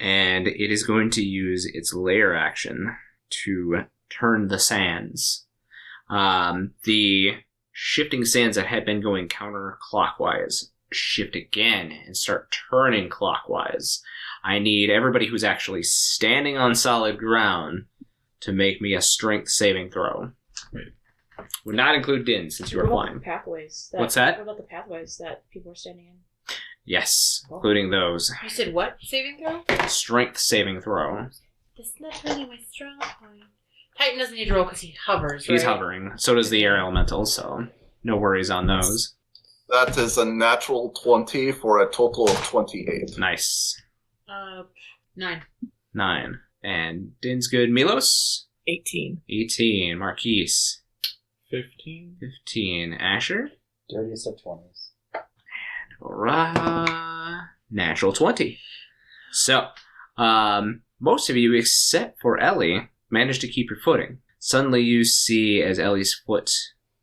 And it is going to use its lair action to turn the sands. The shifting sands that had been going counterclockwise shift again and start turning clockwise. I need everybody who's actually standing on solid ground to make me a strength saving throw. Wait. Would not include Din, since you are flying. Pathways. What's that? What about the pathways that people are standing in? Yes, including those. You said what? Saving throw? Strength saving throw. That's not really my strong point. Titan doesn't need to roll because he hovers, He's right? hovering. So does the air elemental, so no worries on those. That is a natural 20 for a total of 28. Nice. 9. 9. And Din's good. Milos? 18. 18. Marquies? 15. 15. Asher? Dirtiest of 20s. Hurrah. Natural 20. So, most of you, except for Ellie, managed to keep your footing. Suddenly you see as Ellie's foot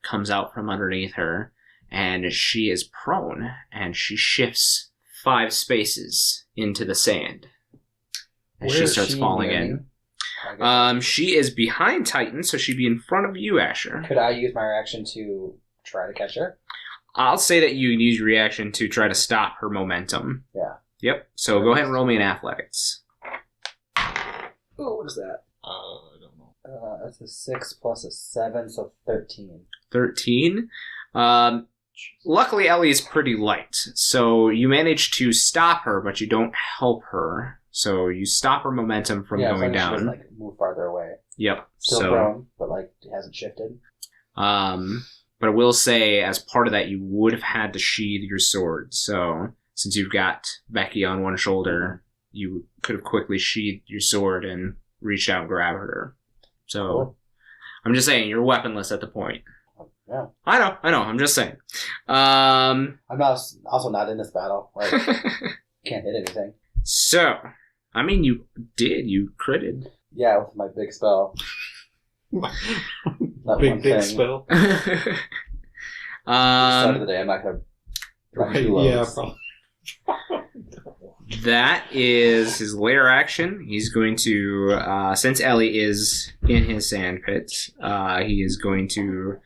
comes out from underneath her, and she is prone, and she shifts 5 spaces into the sand. And Where she is starts she falling near in. me? I guess- She is behind Titan, so she'd be in front of you, Asher. Could I use my reaction to try to catch her? I'll say that you can use your reaction to try to stop her momentum. Yeah. Yep. So go ahead and roll me in athletics. Oh, what is that? I don't know. That's a 6 plus a 7, so 13. 13. Luckily, Ellie is pretty light, so you manage to stop her, but you don't help her. So you stop her momentum from as going long as she down. doesn't, move farther away. Yep. Still So, prone, but it hasn't shifted. but I will say, as part of that, you would have had to sheathe your sword. So since you've got Becky on one shoulder, you could have quickly sheathed your sword and reached out and grabbed her. So Cool. I'm just saying, you're weaponless at the point. Yeah. I know. I'm just saying. I'm not, also not in this battle. Can't hit anything. So, I mean, you did. You critted. Yeah, with my big spell. That one Big thing. spell. Start of the day, I'm not going to run Right, two loads. probably. That is his lair action. He's going to, since Ellie is in his sand pit, he is going to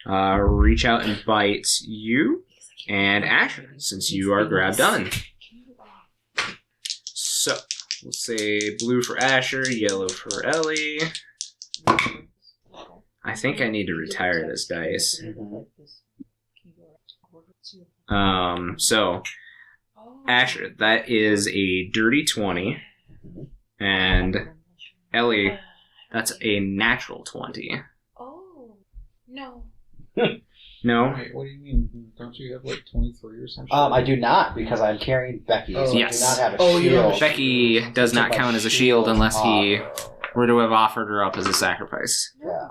reach out and bite you and Asher, since you are grab done. So, we'll say blue for Asher, yellow for Ellie. I think I need to retire this dice. So, Asher, that is a dirty 20. And Ellie, that's a natural 20. Oh, no. No? Wait, what do you mean? Don't you have 23 or something? I do not, because I'm carrying Becky. So Yes. I do not have a Oh, you shield. have a Becky does not count as a shield unless he were to have offered her up as a sacrifice. Yeah.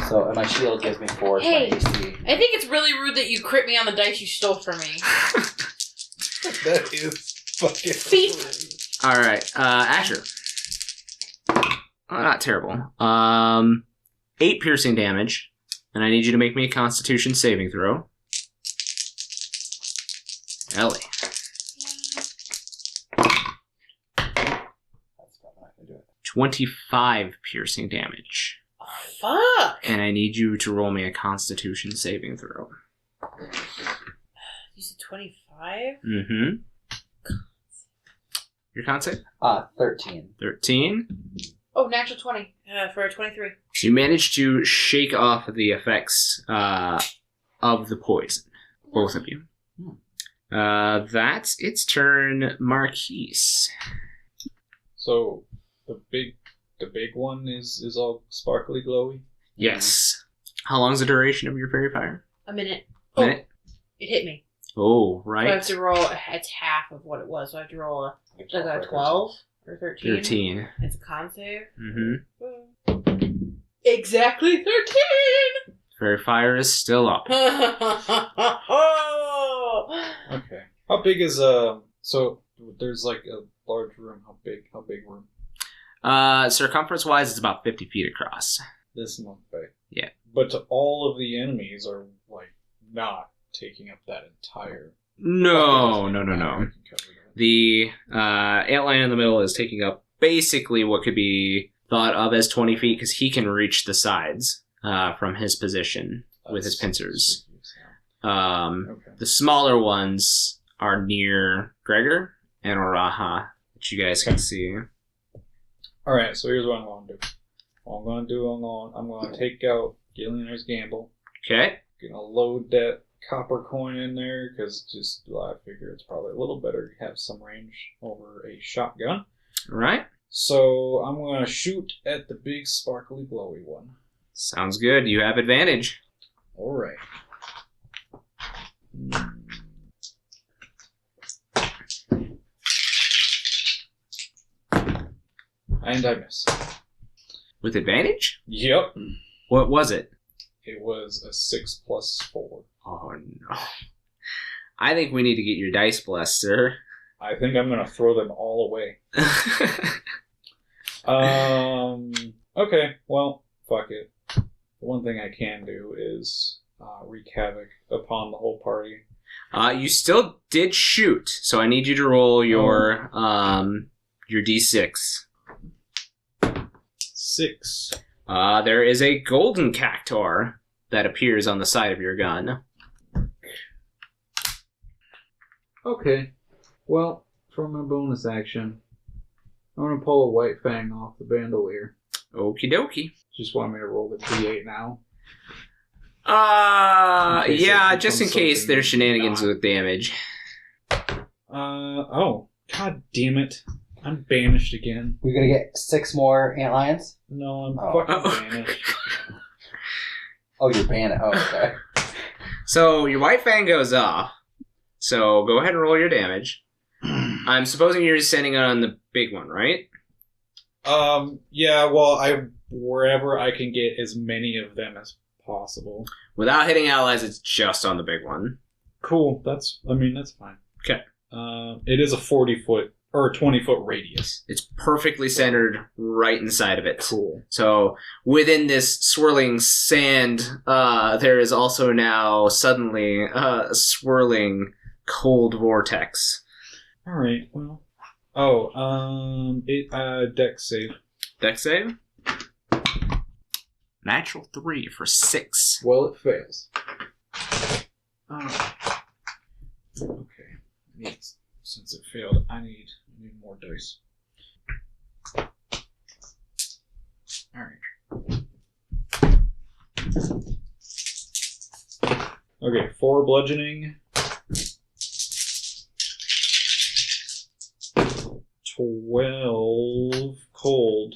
So, and my shield gives me 4 Hey. my AC. I think it's really rude that you crit me on the dice you stole from me. That is fucking Beep. Alright, Asher. Not terrible. 8 piercing damage, and I need you to make me a Constitution saving throw. Ellie. That's probably not going to do it. 25 piercing damage. Fuck! And I need you to roll me a Constitution saving throw. You said 25? Mm-hmm. Your con save? 13. 13. Oh, natural 20 for a 23. So you manage to shake off the effects of the poison. Both of you. That's its turn, Marquies. So the big one is all sparkly glowy. Yes. How long's the duration of your fairy fire? A minute. A minute? It hit me. Oh, So I have right. to roll, it's half of what it was, so I have to roll a 12 or 13. 13. It's a con save. Mm-hmm. Exactly 13! Fairy fire is still up. Okay. How big is so there's a large room. How big room? Circumference-wise, it's about 50 feet across. This one big. Yeah. But all of the enemies are not taking up that entire. No. I can cover that. The outline in the middle is taking up basically what could be thought of as 20 feet because he can reach the sides from his position with his pincers. Okay. The smaller ones are near Gregor and Oraha, which you guys can see. All right. So here's what I'm going to do. What I'm going to do, I'm going to take out Gillionaires Gamble. Okay. Gonna load that copper coin in there because I figure it's probably a little better to have some range over a shotgun. All right. So I'm gonna shoot at the big sparkly glowy one. Sounds good. You have advantage. All right. And I miss. With advantage? Yep. What was it? It was a 6 plus 4. Oh, no. I think we need to get your dice blessed, sir. I think I'm going to throw them all away. Okay, well, fuck it. The one thing I can do is wreak havoc upon the whole party. You still did shoot, so I need you to roll your d6. 6. There is a golden cactuar that appears on the side of your gun. Okay. Well, for my bonus action, I'm going to pull a white fang off the bandolier. Okie dokie. Just want me to roll the d8 now? Yeah, just in case there's shenanigans with damage. Oh. God damn it. I'm banished again. We're gonna get 6 more antlions? No, I'm fucking banished. Oh, you're banished. Oh, okay. So, your white fang goes off. So, go ahead and roll your damage. I'm supposing you're just sending it on the big one, right? Yeah, well, wherever I can get as many of them as possible. Without hitting allies, it's just on the big one. Cool. That's fine. Okay. It is a 40-foot or 20-foot radius. It's perfectly centered right inside of it. Cool. So, within this swirling sand, there is also now suddenly a swirling cold vortex. Alright, well. Dex save. Dex save? Natural 3 for 6. Well, it fails. Okay. Since it failed, I need more dice. Alright. Okay, 4 bludgeoning. 12 cold.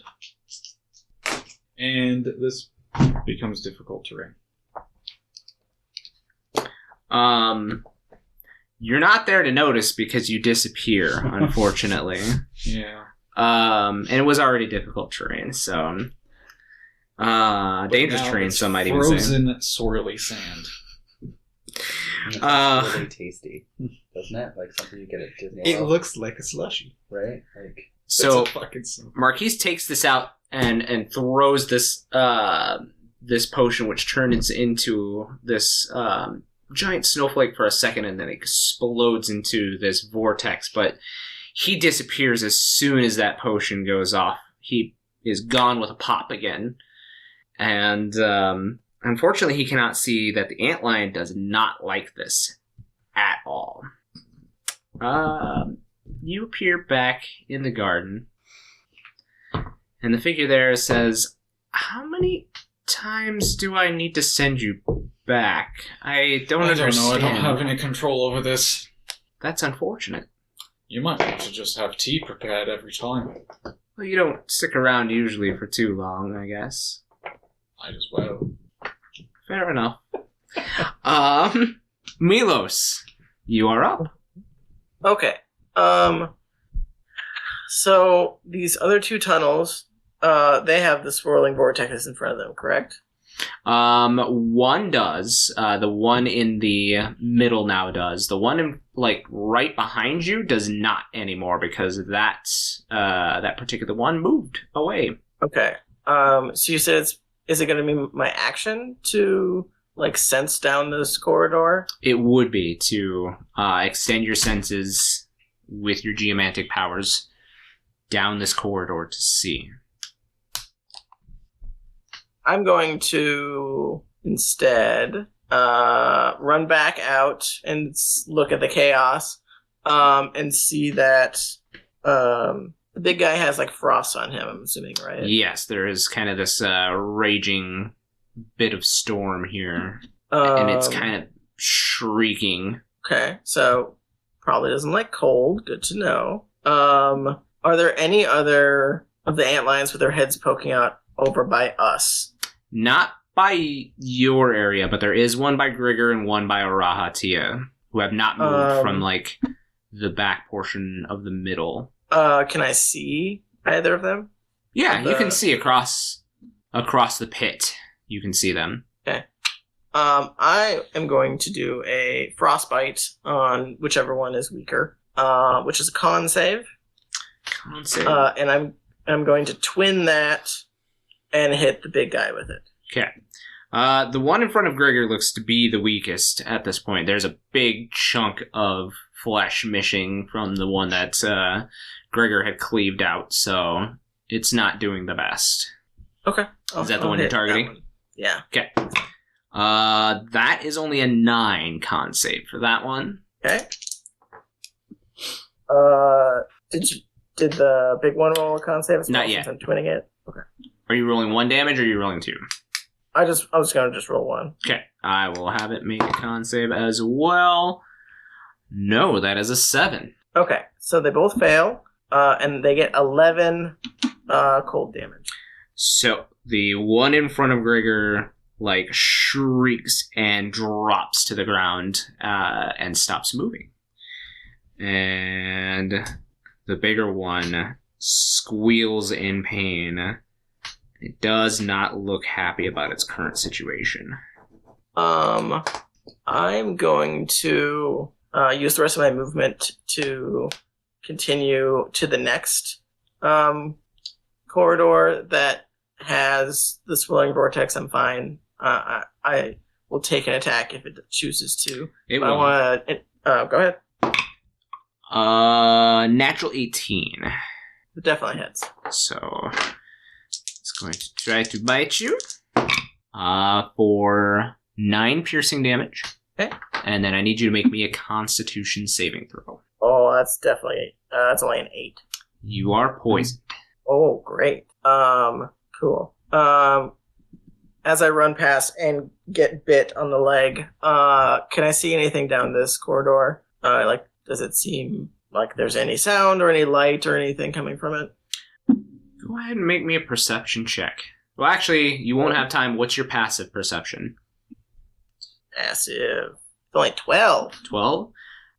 And this becomes difficult terrain. You're not there to notice because you disappear, unfortunately. Yeah. And it was already difficult terrain, so dangerous terrain, some might even say. Frozen swirly sand. It's really tasty, doesn't it? Like something you get at Disney World. It looks like a slushie, right? Like so. Fucking Marquies takes this out and throws this this potion, which turns into this giant snowflake for a second, and then it explodes into this vortex. But he disappears as soon as that potion goes off. He is gone with a pop again, and unfortunately, he cannot see that the antlion does not like this at all. You appear back in the garden, and the figure there says, "How many times do I need to send you back? I don't understand. I don't have any control over this. That's unfortunate. You might want to just have tea prepared every time. Well, you don't stick around usually for too long, I guess. Might as well. Fair enough. Milos, you are up. Okay. So these other 2 tunnels, they have the swirling vortex in front of them, correct? One does. The one in the middle now does. The one in, right behind you does not anymore because that particular one moved away. Okay. So you said is it going to be my action to sense down this corridor? It would be to extend your senses with your geomantic powers down this corridor to see. I'm going to instead run back out and look at the chaos and see that the big guy has frost on him, I'm assuming, right? Yes, there is kind of this raging bit of storm here, and it's kind of shrieking. Okay, so probably doesn't like cold. Good to know. Are there any other of the antlions with their heads poking out over by us? Not by your area, but there is one by Gregor and one by Arahatia, who have not moved from, like, the back portion of the middle. Can I see either of them? Yeah, you can see across the pit. You can see them. Okay. I am going to do a frostbite on whichever one is weaker, which is a con save. Con save. And I'm going to twin that and hit the big guy with it. Okay. The one in front of Gregor looks to be the weakest at this point. There's a big chunk of flesh missing from the one that Gregor had cleaved out, so it's not doing the best. Okay. Is that the one you're targeting? Yeah. Okay. That is only a 9 con save for that one. Okay. Did the big one roll a con save? Not yet. Since I'm twinning it. Okay. Are you rolling 1 damage or are you rolling 2? I was gonna just roll 1. Okay. I will have it make a con save as well. No, that is a 7. Okay. So they both fail, and they get 11 cold damage. So the one in front of Gregor, like, shrieks and drops to the ground and stops moving. And the bigger one squeals in pain. It does not look happy about its current situation. I'm going to use the rest of my movement to continue to the next corridor that has the swirling vortex. I'm fine. I will take an attack if it chooses to. It But will. I want to... go ahead. Natural 18. It definitely hits. So it's going to try to bite you for 9 piercing damage. Okay. And then I need you to make me a Constitution saving throw. Oh, that's definitely... that's only an 8. You are poisoned. Oh, great. Cool. As I run past and get bit on the leg, can I see anything down this corridor? Does it seem like there's any sound or any light or anything coming from it? Go ahead and make me a perception check. Well, actually, you won't have time. What's your passive perception? Massive. It's only 12. 12?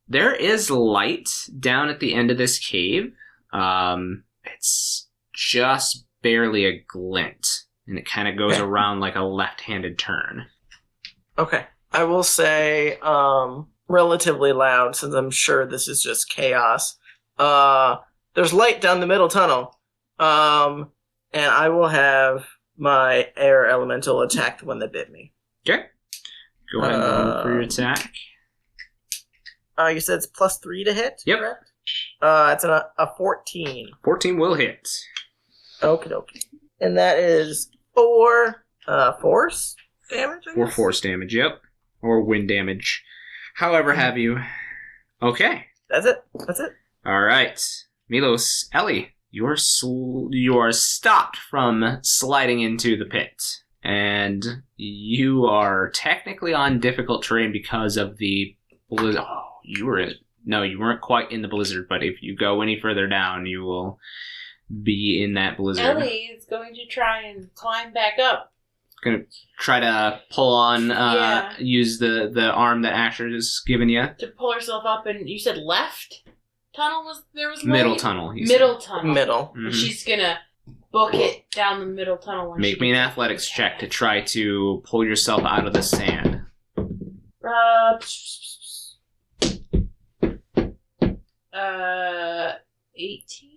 There is light down at the end of this cave. It's just barely a glint. And it kind of goes around like a left-handed turn. Okay. I will say, relatively loud, since I'm sure this is just chaos. There's light down the middle tunnel. And I will have my air elemental attack the one that bit me. Okay. Go ahead and roll for your attack. You said it's +3 to hit? Yep. Correct? It's a 14. 14 will hit. Okie dokie. And that is 4 force damage, I Or guess? force damage, yep. Or wind damage. However have you. Okay. That's it. That's it. Alright. Milos, Ellie, you are stopped from sliding into the pit. And you are technically on difficult terrain because of the blizzard. Oh, you weren't quite in the blizzard, but if you go any further down, you will be in that blizzard. Ellie is going to try and climb back up. Gonna try to pull on, use the arm that Asher has given you. To pull herself up, and you said left tunnel was light? Middle tunnel. he Middle tunnel. Middle. said. Mhm. She's gonna book it down the middle tunnel. When Make she me an gets athletics up. check to try to pull yourself out of the sand. 18.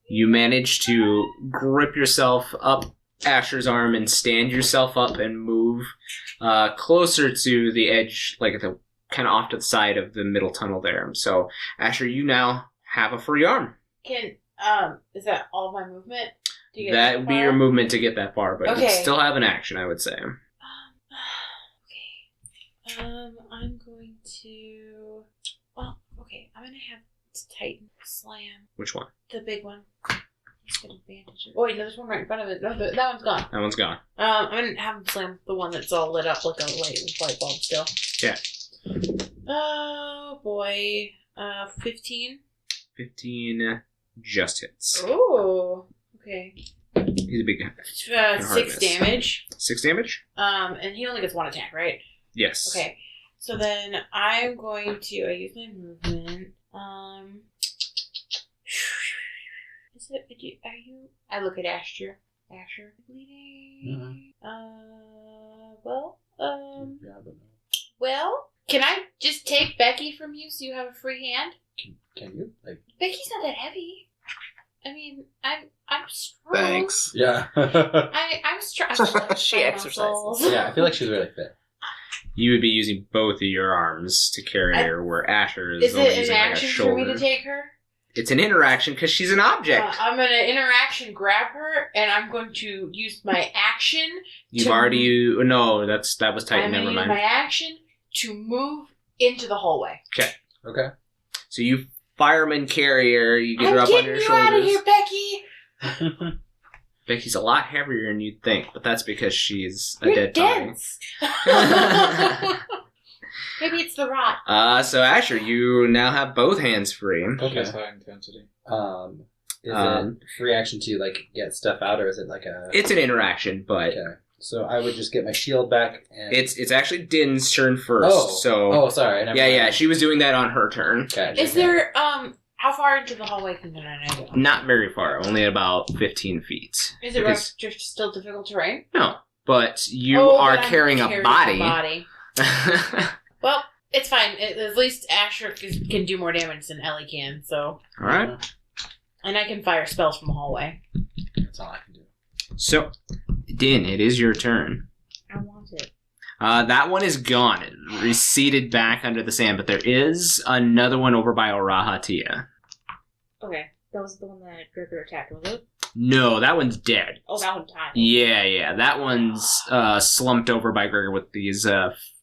You manage to grip yourself up Asher's arm and stand yourself up and move closer to the edge, like at the kind of off to the side of the middle tunnel there. So, Asher, you now have a free arm. Is that all my movement? To get That would be far? your movement to get that far, but you Okay. still have an action, I would say. Okay. I'm going to. Well, okay. I'm gonna have Titan slam Which one? the big one. Let's get advantage. Oh wait, no, there's one right in front of it. No, that one's gone. That one's gone. I'm gonna have him slam the one that's all lit up like a light bulb still. Yeah. Oh boy. 15. 15 just hits. Oh. Okay. He's a big guy. 6 damage. 6 damage? And he only gets 1 attack, right? Yes. Okay. So then I'm going to I use my movement. Is it? Are you? I look at Asher. Asher bleeding. Well, can I just take Becky from you so you have a free hand? Can you? Like, Becky's not that heavy. I mean, I'm strong. Thanks. yeah. I'm strong. She exercises. Yeah, I feel like she's really fit. You would be using both of your arms to carry her, where Asher is Is only it an using like a action shoulder. for me to take her? It's an interaction because she's an object. I'm going to interaction grab her, and I'm going to use my action. You've already no, that was tight. I'm going Never to use mind. my action to move into the hallway. Okay. So you fireman carrier, you get her I'm up on getting your you shoulders. out of here, Becky. Becky's a lot heavier than you'd think, but that's because she's a You're dead body. dense. Maybe it's the rot. So Asher, you now have both hands free. She has high intensity. Is it free action to like get stuff out, or is it like a? It's an interaction, but Okay. So I would just get my shield back, and it's actually Din's turn first. Sorry. Never Yeah, mind. she was doing that on her turn. Gotcha, Is there, how far into the hallway can I go? Not very far, only about 15 feet. Is it Because- just still difficult terrain? No, but you Oh, are but I'm carrying a body. Well, it's fine. At least Asher can do more damage than Ellie can, so. All right. And I can fire spells from the hallway. That's all I can do. So, Din, it is your turn. I want it. That one is gone. It receded back under the sand, but there is another one over by Orahatia. Okay. That was the one that Gregor attacked, was it? No, that one's dead. Oh, that one died. Yeah. That one's slumped over by Gregor with these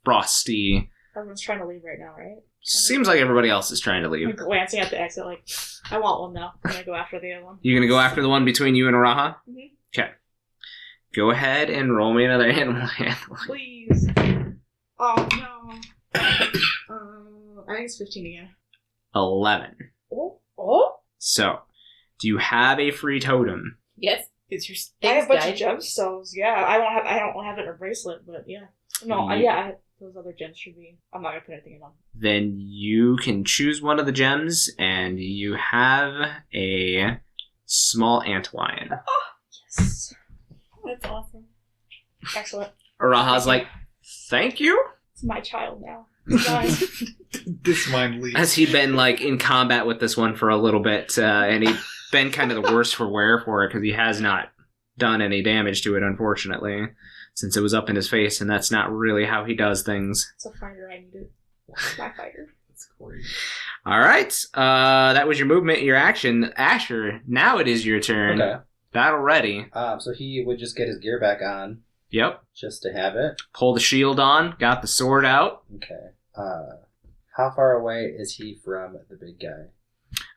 frosty... Everyone's trying to leave right now, right? Seems like everybody else is trying to leave. I'm glancing at the exit like, I want one now. I'm going to go after the other one. You gonna go after the one between you and Araha? Mhm. Okay. Go ahead and roll me another animal handling. Please. Oh, no. I think it's 15 again. 11. Oh? So, do you have a free totem? Yes. It's your I have a bunch died. of gemstones, yeah. I don't have it in a bracelet, but yeah. No, those other gems should be. I'm not gonna put anything in them. Then you can choose one of the gems, and you have a small antlion. Yes. That's awesome. Excellent. Araha's like, thank you? It's my child now. Guys. This mine leaves. Has he been like in combat with this one for a little bit, and he's been kind of the worse for wear for it because he has not done any damage to it, unfortunately, since it was up in his face, and that's not really how he does things. It's a fighter. I need it. My fighter. That's great. All right, that was your movement, your action, Asher. Now it is your turn. Okay. Battle ready. So he would just get his gear back on, Yep. just to have it. Pull the shield on. Got the sword out. Okay. How far away is he from the big guy?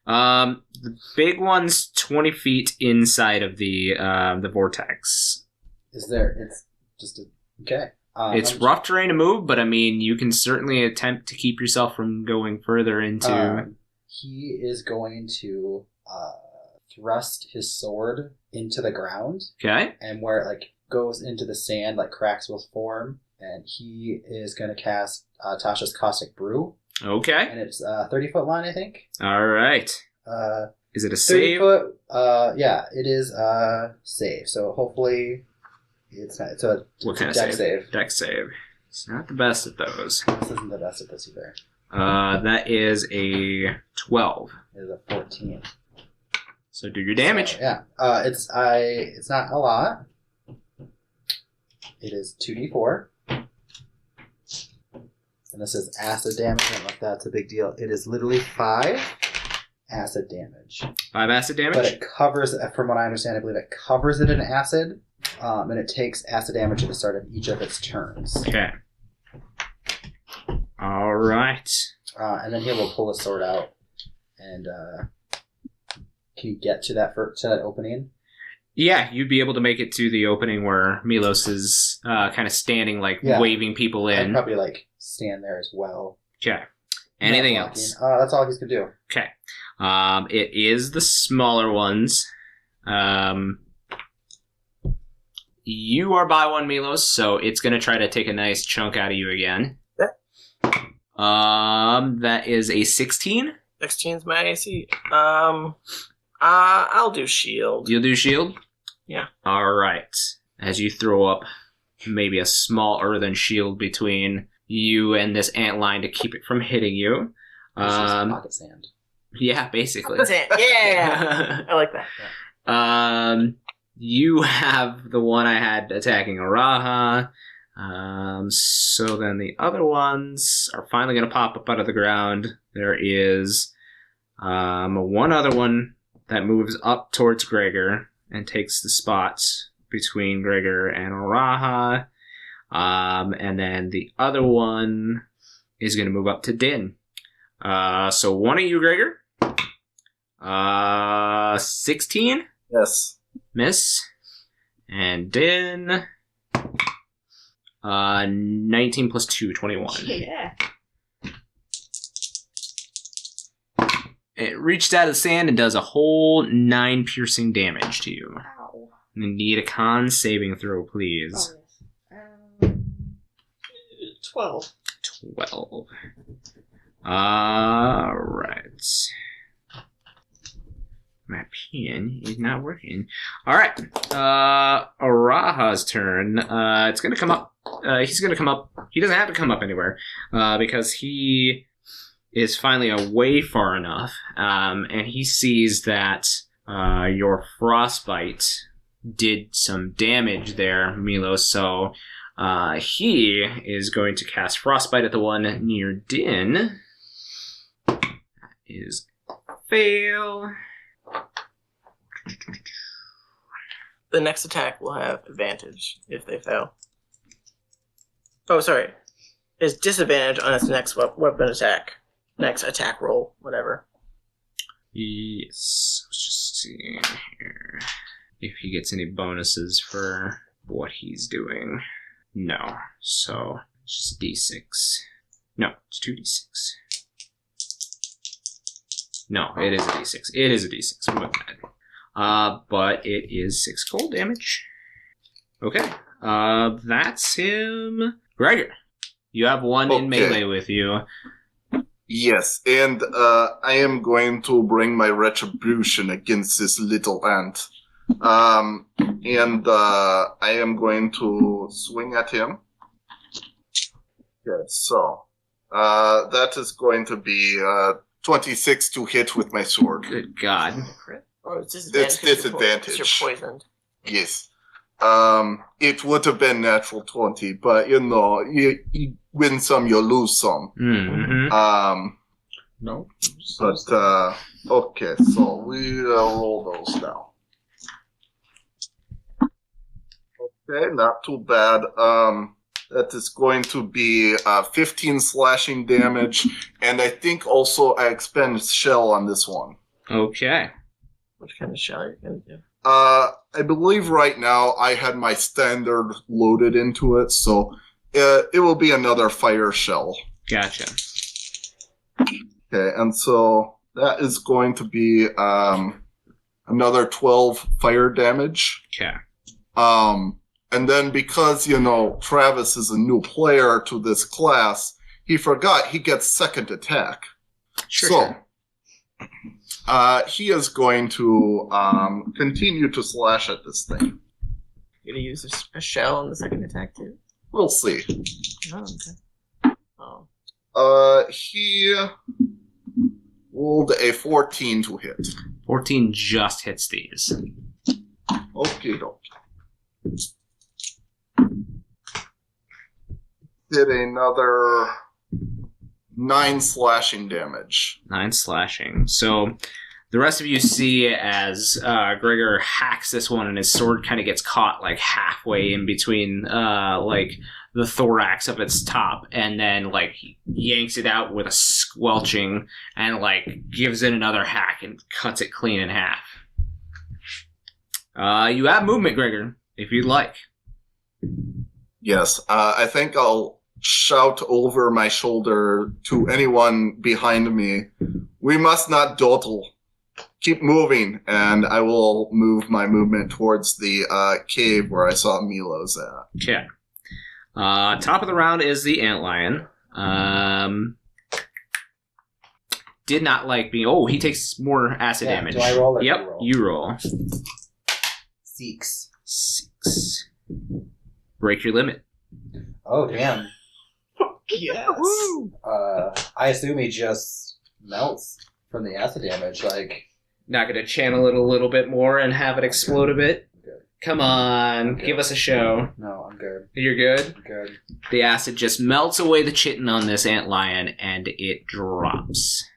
The big one's 20 feet inside of the vortex. It's just okay. It's rough terrain to move, but I mean, you can certainly attempt to keep yourself from going further into. He is going to thrust his sword into the ground, Okay. and where it like goes into the sand, like cracks will form, and he is going to cast Tasha's Caustic Brew, Okay. and it's 30-foot line, I think. All right. Is it a 30 save? foot. Yeah, it is save. So hopefully, it's not. It's a What kind of deck save? save. Deck save. It's not the best at those. This isn't the best at this either. That is a 12. It is a 14. So do your damage. So, yeah. It's not a lot. It is 2d4. And this is acid damage. I don't know if that's a big deal. It is literally 5 acid damage. 5 acid damage. But it covers, from what I understand, I believe it covers it in acid. And it takes acid damage at the start of each of its turns. Okay. All right. And then he will pull his sword out. And can you get to that opening? Yeah, you'd be able to make it to the opening where Milos is kind of standing, like waving people I'd in. probably stand there as well. Okay. Anything Not else? blocking. That's all he's gonna do. Okay. It is the smaller ones. You are by one, Milos, so it's going to try to take a nice chunk out of you again. That is a 16. 16's my AC. I'll do shield. You'll do shield? Yeah. All right. As you throw up maybe a small earthen shield between you and this antlion to keep it from hitting you. Pocket sand. Yeah, basically. Yeah, I like that. Yeah. You have the one I had attacking Araha. So then the other ones are finally going to pop up out of the ground. There is one other one that moves up towards Gregor and takes the spot between Gregor and Araha. And then the other one is going to move up to Din. So one of you, Gregor. 16? Yes. Miss. And Din. 19 plus 2, 21. Yeah. It reached out of the sand and does a whole 9 piercing damage to you. Ow. You need a con saving throw, please. Oh, yes. 12. 12. Alright. My pen is not working. Alright. Araha's turn. It's gonna come up. He's gonna come up. He doesn't have to come up anywhere. Because he is finally away far enough. And he sees that your frostbite did some damage there, Milos. So he is going to cast frostbite at the one near Din. That is fail. The next attack will have advantage if they fail. Oh, sorry. It's disadvantage on its next weapon attack. Next attack roll, whatever. Yes. Let's just see here. If he gets any bonuses for what he's doing. No. So, it's just D6. No, it's 2D6. No, it is a D6. It is a D6. I'm with that. But it is 6 cold damage. Okay. That's him. Gregor, you have one in melee with you. Yes, and I am going to bring my retribution against this little ant. And I am going to swing at him. Okay, so that is going to be 26 to hit with my sword. Good God. Oh, it's disadvantage. It's disadvantage. You're poisoned. Yes. It would have been natural 20, but you win some, you lose some. Mm-hmm. No. But okay, so we roll those now. Okay, not too bad. That is going to be 15 slashing damage, and I think also I expend shell on this one. Okay. What kind of shell are you going to do? I believe right now I had my standard loaded into it, so it will be another fire shell. Gotcha. Okay, and so that is going to be another 12 fire damage. Okay. And then because, Travis is a new player to this class, he forgot he gets second attack. Sure. So, he is going to continue to slash at this thing. You're going to use a shell on the second attack, too? We'll see. Oh, okay. Oh. He rolled a 14 to hit. 14 just hits these. Okay, did another 9 slashing damage. 9 slashing. So the rest of you see as Gregor hacks this one and his sword kind of gets caught like halfway in between like the thorax of its top, and then like he yanks it out with a squelching and like gives it another hack and cuts it clean in half. You have movement, Gregor, if you'd like. Yes, I think I'll shout over my shoulder to anyone behind me. We must not dawdle. keep moving, and I will move my movement towards the cave where I saw Milos at. Okay. Top of the round is the antlion. Did not like being... Oh, he takes more acid damage. Do I roll or yep, you you roll? roll. 6. 6. Break your limit. Oh, damn. Yes. I assume he just melts from the acid damage, like... Not going to channel it a little bit more and have it explode a bit? Good. Come on, Okay. give us a show. No, I'm good. You're good? I'm good. The acid just melts away the chitin on this antlion, and it drops.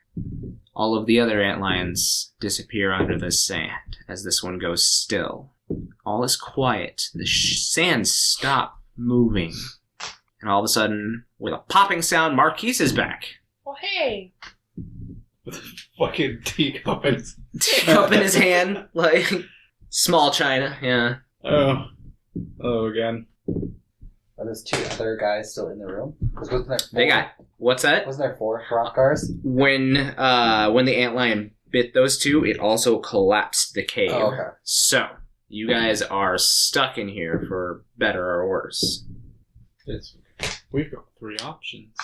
All of the other antlions disappear under the sand as this one goes still. All is quiet. The sands stop moving. And all of a sudden, with a popping sound, Marquies is back. Oh, hey. Fucking teacup in his... Cup in his hand, like small china, yeah. Oh, again. Are those 2 other guys still in the room? Wasn't there 4? They got... What's that? Wasn't there 4 Hrothgars? When the antlion bit those 2, it also collapsed the cave. Oh, okay. So, you guys are stuck in here for better or worse. We've got 3 options.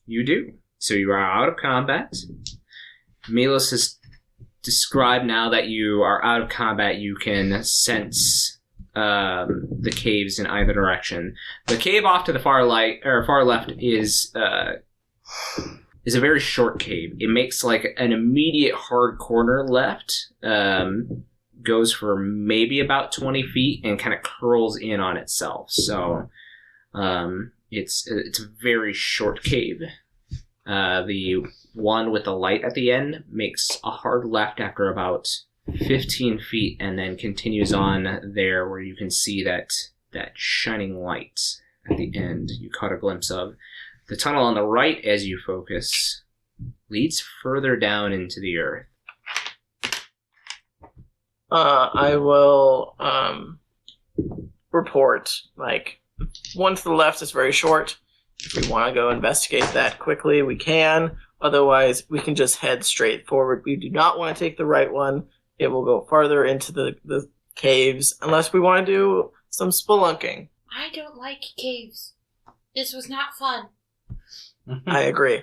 You do. So you are out of combat. Milos has described now that you are out of combat, you can sense the caves in either direction. The cave off to the far left is a very short cave. It makes like an immediate hard corner left. Goes for maybe about 20 feet and kind of curls in on itself. So it's a very short cave. The one with the light at the end makes a hard left after about 15 feet and then continues on there where you can see that shining light at the end you caught a glimpse of. The tunnel on the right, as you focus, leads further down into the earth. I will report, like, one to the left is very short. If we want to go investigate that quickly, we can. Otherwise, we can just head straight forward. We do not want to take the right one. It will go farther into the caves, unless we want to do some spelunking. I don't like caves. This was not fun. I agree.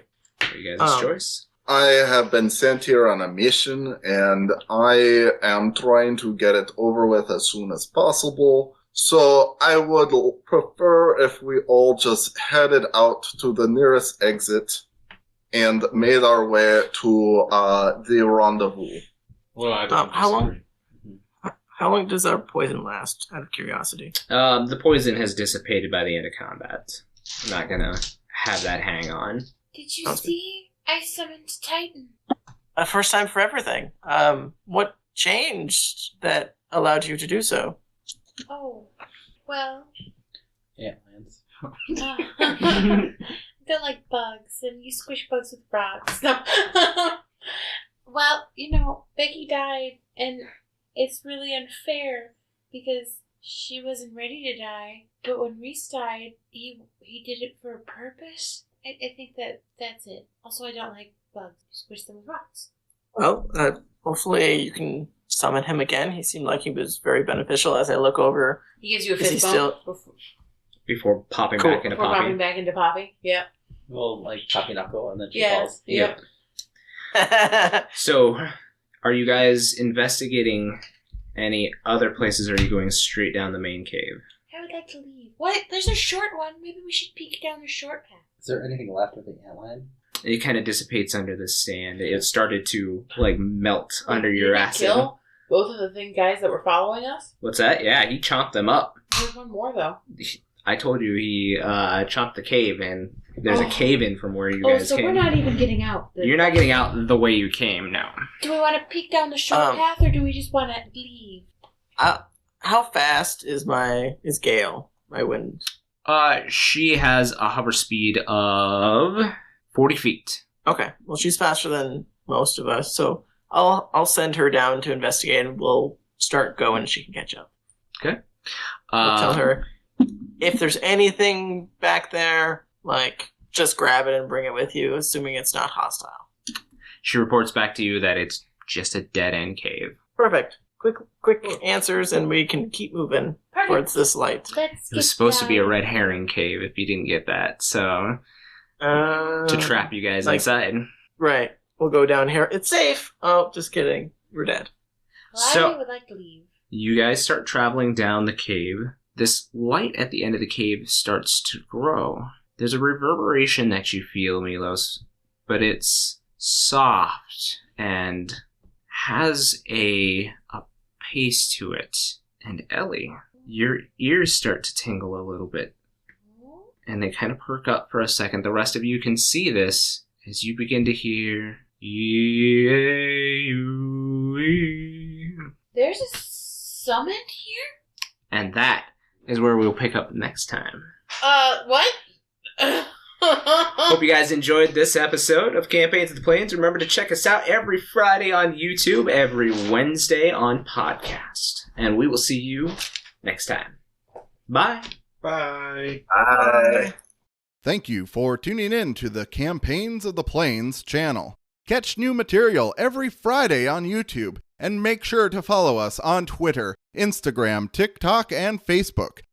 You guys' choice. I have been sent here on a mission, and I am trying to get it over with as soon as possible. So I would prefer if we all just headed out to the nearest exit and made our way to the rendezvous. Well, I don't How long does our poison last, out of curiosity? The poison has dissipated by the end of combat. I'm not gonna have that hang on. Did you see? I summoned Titan. A first time for everything. What changed that allowed you to do so? Oh, well. Antlands. They're like bugs, and you squish bugs with rocks. No. Well, Becky died, and it's really unfair because she wasn't ready to die. But when Reese died, he did it for a purpose. I think that's it. Also, I don't like bugs. You squish them with rocks. Well, hopefully you can summon him again. He seemed like he was very beneficial as I look over. He gives you a Is he fist bump still- Before popping Cool. back into before Poppy. popping back into Poppy. Yep. Well, like Poppy Knuckle, and then she Yes. falls. Yep. So, are you guys investigating any other places, or are you going straight down the main cave? I would like to leave. What? There's a short one. Maybe we should peek down the short path. Is there anything left of the antlion? It kind of dissipates under the sand. It started to, melt under your Did he acid. kill both of the guys that were following us? What's that? Yeah, he chomped them up. There's one more, though. I told you he chomped the cave, and there's a cave in from where you guys so came. we're not even getting out. You're not getting out the way you came, no. Do we want to peek down the short path, or do we just want to leave? How fast is Gale, my wind? She has a hover speed of 40 feet. Okay, well she's faster than most of us, so I'll send her down to investigate, and we'll start going. She can catch up. Okay. I'll tell her if there's anything back there, just grab it and bring it with you, assuming it's not hostile. She reports back to you that it's just a dead-end cave. Perfect. Quick answers, and we can keep moving towards this light. Let's It was supposed to be a red herring cave if you didn't get that, so to trap you guys inside. Right. We'll go down here. It's safe. Oh, just kidding. We're dead. I would like to leave. You guys start traveling down the cave. This light at the end of the cave starts to grow. There's a reverberation that you feel, Milos, but it's soft and has a pace to it. And Ellie, your ears start to tingle a little bit, and they kind of perk up for a second. The rest of you can see this as you begin to hear... There's a summon here? And that is where we'll pick up next time. What? Hope you guys enjoyed this episode of Campaigns of the Plains. Remember to check us out every Friday on YouTube, every Wednesday on podcast. And we will see you next time. Bye. Bye. Bye. Thank you for tuning in to the Campaigns of the Plains channel. Catch new material every Friday on YouTube, and make sure to follow us on Twitter, Instagram, TikTok, and Facebook.